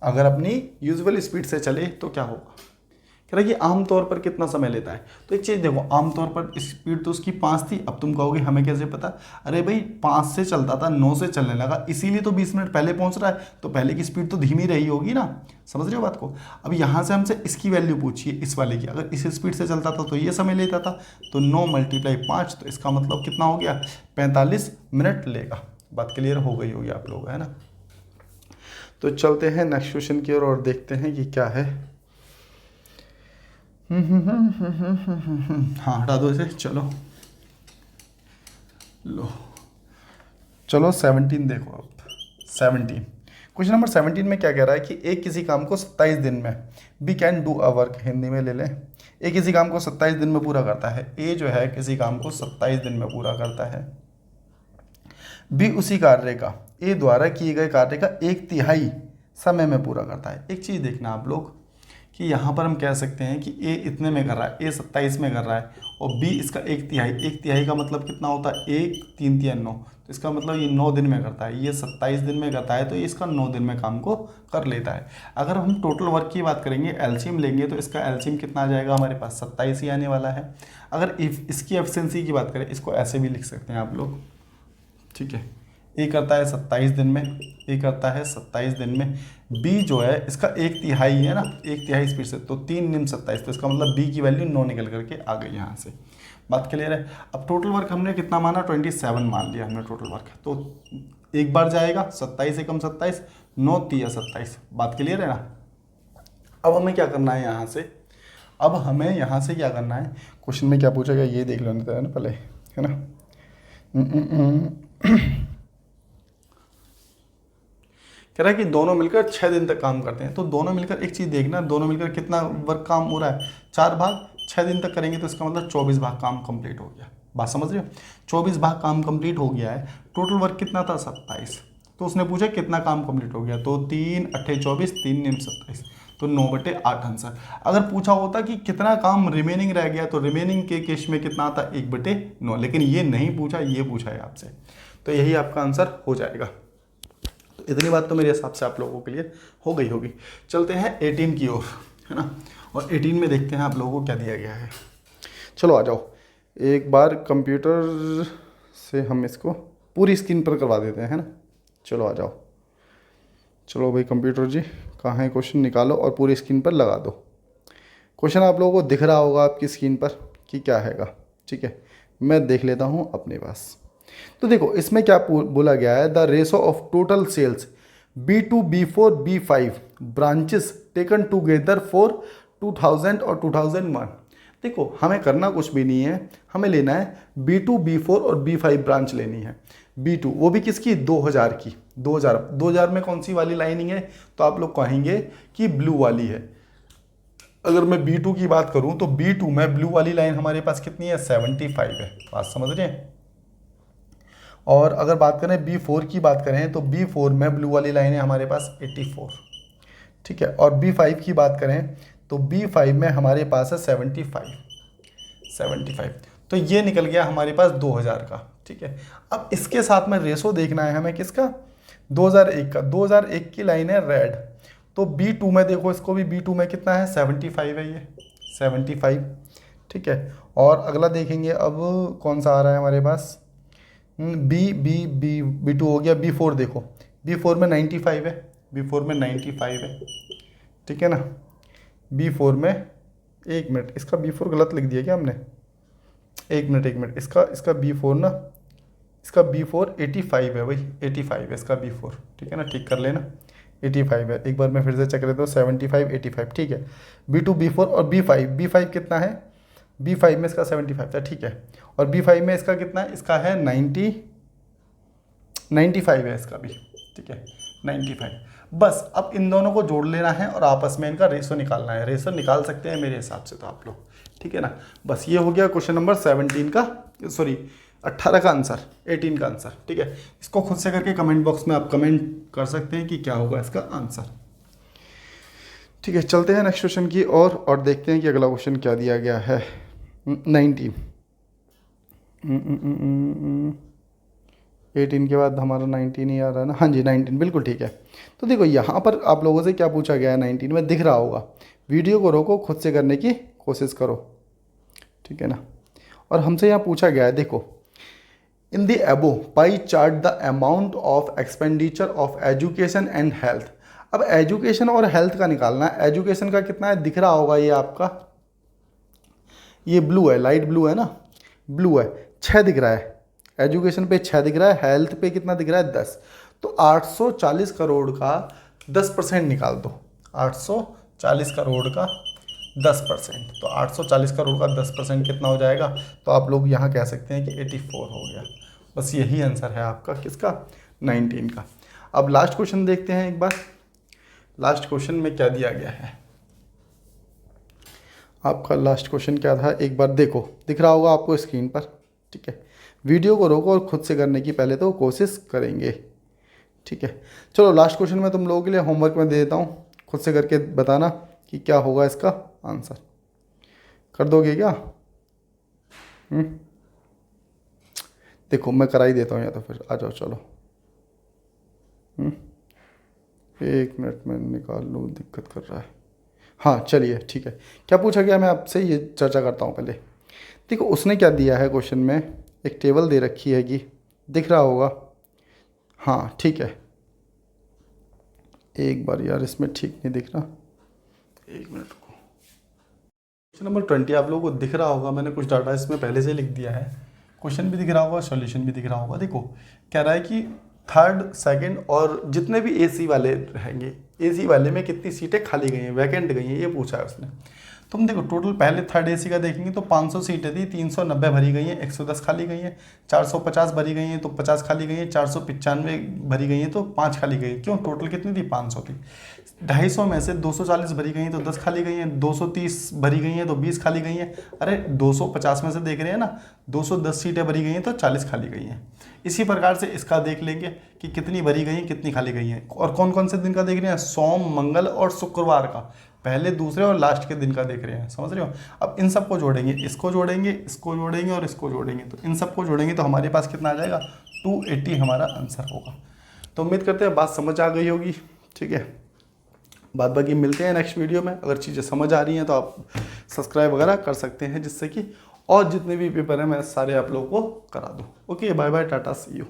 अगर अपनी यूजुअल स्पीड से चले तो क्या होगा। कह रहा है कि आमतौर पर कितना समय लेता है। तो एक चीज़ देखो, आमतौर पर स्पीड तो उसकी 5 थी। अब तुम कहोगे हमें कैसे पता, अरे भाई 5 से चलता था 9 से चलने लगा, इसीलिए तो 20 मिनट पहले पहुंच रहा है, तो पहले की स्पीड तो धीमी रही होगी ना। समझ रहे हो बात को। अब यहाँ से हमसे इसकी वैल्यू पूछिए, इस वाले की, अगर इस स्पीड से चलता था तो ये समय लेता था, तो 9 × 5, तो इसका मतलब कितना हो गया 45 मिनट लेगा। बात क्लियर हो गई होगी आप लोग, है ना। तो चलते हैं नेक्स्ट क्वेश्चन की ओर और देखते हैं कि क्या है। हाँ हटा दो इसे, चलो लो, चलो 17 देखो। अब 17 क्वेश्चन नंबर 17 में क्या कह रहा है कि एक किसी काम को 27 दिन में, B can do a work, Hindi में ले लें, ए किसी काम को 27 दिन में पूरा करता है। ए जो है किसी काम को 27 दिन में पूरा करता है। बी उसी कार्य का, ए द्वारा किए गए कार्य का 1/3 समय में पूरा करता है। एक चीज़ देखना आप लोग कि यहाँ पर हम कह सकते हैं कि ए इतने में कर रहा है, ए 27 में कर रहा है, और बी इसका 1/3, 1/3 का मतलब कितना होता है 1 3 3 9, तो इसका मतलब ये 9 दिन में करता है, ये 27 दिन में करता है, तो ये इसका 9 दिन में काम को कर लेता है। अगर हम टोटल वर्क की बात करेंगे, एलसीएम लेंगे, तो इसका एलसीएम कितना आ जाएगा हमारे पास 27 ही आने वाला है। अगर इसकी एफिशिएंसी की बात करें, इसको ऐसे भी लिख सकते हैं आप लोग, ठीक है। ए करता है 27 दिन में, ए करता है 27 दिन में, बी जो है इसका 1/3 है ना, 1/3 स्पीड से, तो 3 × 27, तो इसका मतलब बी की वैल्यू 9 निकल करके आ गई यहाँ से। बात क्लियर है। अब टोटल वर्क हमने कितना माना, 27 मान लिया हमने टोटल वर्क, तो एक बार जाएगा 27 से कम 27, 9 3 27। बात क्लियर है ना। अब हमें क्या करना है यहाँ से, अब हमें यहाँ से क्या करना है, क्वेश्चन में क्या पूछा गया ये देख लेना था ना पहले, है ना। कह रहा है कि दोनों मिलकर 6 दिन तक काम करते हैं। तो दोनों मिलकर, एक चीज़ देखना, दोनों मिलकर कितना वर्क काम हो रहा है, 4 भाग 6 दिन तक करेंगे, तो इसका मतलब 24 भाग काम कंप्लीट हो गया। बात समझ रहे हो, 24 भाग काम कंप्लीट हो गया है। टोटल वर्क कितना था 27, तो उसने पूछा कितना काम कंप्लीट हो गया, तो 3 8 24, 3 × 27, तो 9/8 आंसर। अगर पूछा होता कि कितना काम रिमेनिंग रह गया, तो रिमेनिंग के केस में कितना आता 1/9, लेकिन ये नहीं पूछा, ये पूछा है आपसे, तो यही आपका आंसर हो जाएगा। इतनी बात तो मेरे हिसाब से आप लोगों के लिए हो गई होगी। चलते हैं 18 की ओर, है ना, और 18 में देखते हैं आप लोगों को क्या दिया गया है। चलो आ जाओ, एक बार कंप्यूटर से हम इसको पूरी स्क्रीन पर करवा देते हैं, है ना। चलो आ जाओ, चलो भाई कंप्यूटर जी कहाँ है, क्वेश्चन निकालो और पूरी स्क्रीन पर लगा दो। क्वेश्चन आप लोगों को दिख रहा होगा आपकी स्क्रीन पर कि क्या हैगा, ठीक है। मैं देख लेता हूँ अपने पास। तो देखो इसमें क्या बोला गया है, the ratio of total sales B2 B4 B5 branches taken together for 2000 और 2001। देखो हमें करना कुछ भी नहीं है, हमें लेना है B2 B4 और B5 ब्रांच लेनी है। B2 वो भी किसकी, 2000 की, 2000 में कौन सी वाली लाइनिंग है, तो आप लोग कहेंगे कि ब्लू वाली है। अगर मैं B2 की बात करूं तो B2 में ब्लू वाली लाइन हमारे पास कितनी है 75 है। बात समझ रहे हैं। और अगर बात करें B4 की बात करें तो B4 में ब्लू वाली लाइन है हमारे पास 84, ठीक है। और B5 की बात करें तो B5 में हमारे पास है 75। तो ये निकल गया हमारे पास 2000 का, ठीक है। अब इसके साथ में रेशो देखना है हमें किसका, 2001 का। 2001 की लाइन है रेड, तो B2 में देखो, इसको भी B2 में कितना है 75 है, ये 75, ठीक है। और अगला देखेंगे अब कौन सा आ रहा है हमारे पास, B2 हो गया। B4 देखो, B4 में 95 है, B4 में 95 है, ठीक है ना। B4 में, एक मिनट, इसका B4 गलत लिख दिया क्या हमने, एक मिनट, इसका B4 ना, इसका B4 85 है भाई, 85 है इसका B4, ठीक है ना, ठीक कर लेना, 85 है। एक बार मैं फिर से चेक लेता हूँ, 75 85, ठीक है। B2 B4 और B5 कितना है, B5 में इसका 75 था, ठीक है। और B5 में इसका कितना है, इसका है 95 है इसका भी, ठीक है 95। बस अब इन दोनों को जोड़ लेना है और आपस में इनका रेशो निकालना है। रेशो निकाल सकते हैं मेरे हिसाब से तो आप लोग, ठीक है ना। बस ये हो गया क्वेश्चन नंबर 17 का, सॉरी 18 का आंसर, 18 का आंसर। ठीक है, इसको खुद से करके कमेंट बॉक्स में आप कमेंट कर सकते हैं कि क्या होगा इसका आंसर। ठीक है, चलते हैं नेक्स्ट क्वेश्चन की और देखते हैं कि अगला क्वेश्चन क्या दिया गया है। 19, 18 के बाद हमारा 19 ही आ रहा है ना। हाँ जी 19 बिल्कुल ठीक है। तो देखो यहाँ पर आप लोगों से क्या पूछा गया है, 19 में दिख रहा होगा। वीडियो को रोको, खुद से करने की कोशिश करो, ठीक है ना। और हमसे यहाँ पूछा गया है, देखो in the above pie chart the amount of expenditure of education and health. अब एजुकेशन और हेल्थ का निकालना है। एजुकेशन का कितना है दिख रहा होगा, ये आपका ये ब्लू है, लाइट ब्लू है ना, ब्लू है, 6 दिख रहा है। एजुकेशन पे 6 दिख रहा है, हेल्थ पे कितना दिख रहा है 10। तो 840 करोड़ का 10% निकाल दो। 840 करोड़ का 10%, तो 840 करोड़ का 10% कितना हो जाएगा, तो आप लोग यहाँ कह सकते हैं कि 84 हो गया। बस यही आंसर है आपका किसका, 19 का। अब लास्ट क्वेश्चन देखते हैं एक बार, लास्ट क्वेश्चन में क्या दिया गया है। आपका लास्ट क्वेश्चन क्या था, एक बार देखो, दिख रहा होगा आपको स्क्रीन पर। ठीक है, वीडियो को रोको और खुद से करने की पहले तो कोशिश करेंगे। ठीक है, चलो लास्ट क्वेश्चन में तुम लोगों के लिए होमवर्क में दे देता हूँ, खुद से करके बताना कि क्या होगा इसका आंसर। कर दोगे क्या? देखो मैं करा ही देता हूँ या तो फिर आ जाओ, चलो 1 मिनट में निकाल लूँ, दिक्कत कर रहा है। हाँ चलिए ठीक है, क्या पूछा गया मैं आपसे ये चर्चा करता हूँ पहले। देखो उसने क्या दिया है क्वेश्चन में, एक टेबल दे रखी है कि दिख रहा होगा। हाँ ठीक है, एक बार यार इसमें ठीक नहीं दिख रहा, 1 मिनट को। क्वेश्चन नंबर 20 आप लोगों को दिख रहा होगा, मैंने कुछ डाटा इसमें पहले से लिख दिया है। क्वेश्चन भी दिख रहा होगा, सॉल्यूशन भी दिख रहा होगा। देखो कह रहा है कि थर्ड, सेकंड और जितने भी एसी वाले रहेंगे, एसी वाले में कितनी सीटें खाली गई हैं, वैकेंट गई हैं, ये पूछा है उसने। तुम देखो टोटल पहले थर्ड एसी का देखेंगे तो 500 सीटें थी, 390 भरी गई हैं, 110 खाली गई हैं, 450 भरी गई हैं तो 50 खाली गई हैं, 495 भरी गई हैं तो 5 खाली गई हैं। क्यों, टोटल कितनी थी, 500 थी। 250 में से 240 भरी गई हैं तो 10 खाली गई हैं, 230 भरी गई हैं तो 20 खाली गई हैं। अरे 250 में से देख रहे हैं ना, 210 सीटें भरी गई हैं तो 40 खाली गई हैं। इसी प्रकार से इसका देख लेंगे कि कितनी भरी गई हैं, कितनी खाली गई हैं, और कौन कौन से दिन का देख रहे हैं, सोम, मंगल और शुक्रवार का, पहले, दूसरे और लास्ट के दिन का देख रहे हैं। समझ रहे हो? अब इन सबको जोड़ेंगे, इसको जोड़ेंगे, इसको जोड़ेंगे और इसको जोड़ेंगे, तो इन सबको जोड़ेंगे तो हमारे पास कितना आ जाएगा, 280 हमारा आंसर होगा। तो उम्मीद करते हैं बात समझ आ गई होगी। ठीक है, बाद बाकी मिलते हैं नेक्स्ट वीडियो में। अगर चीज़ें समझ आ रही हैं तो आप सब्सक्राइब वगैरह कर सकते हैं, जिससे कि और जितने भी पेपर हैं मैं सारे आप लोगों को करा दूँ। Okay, bye bye, tata, see you.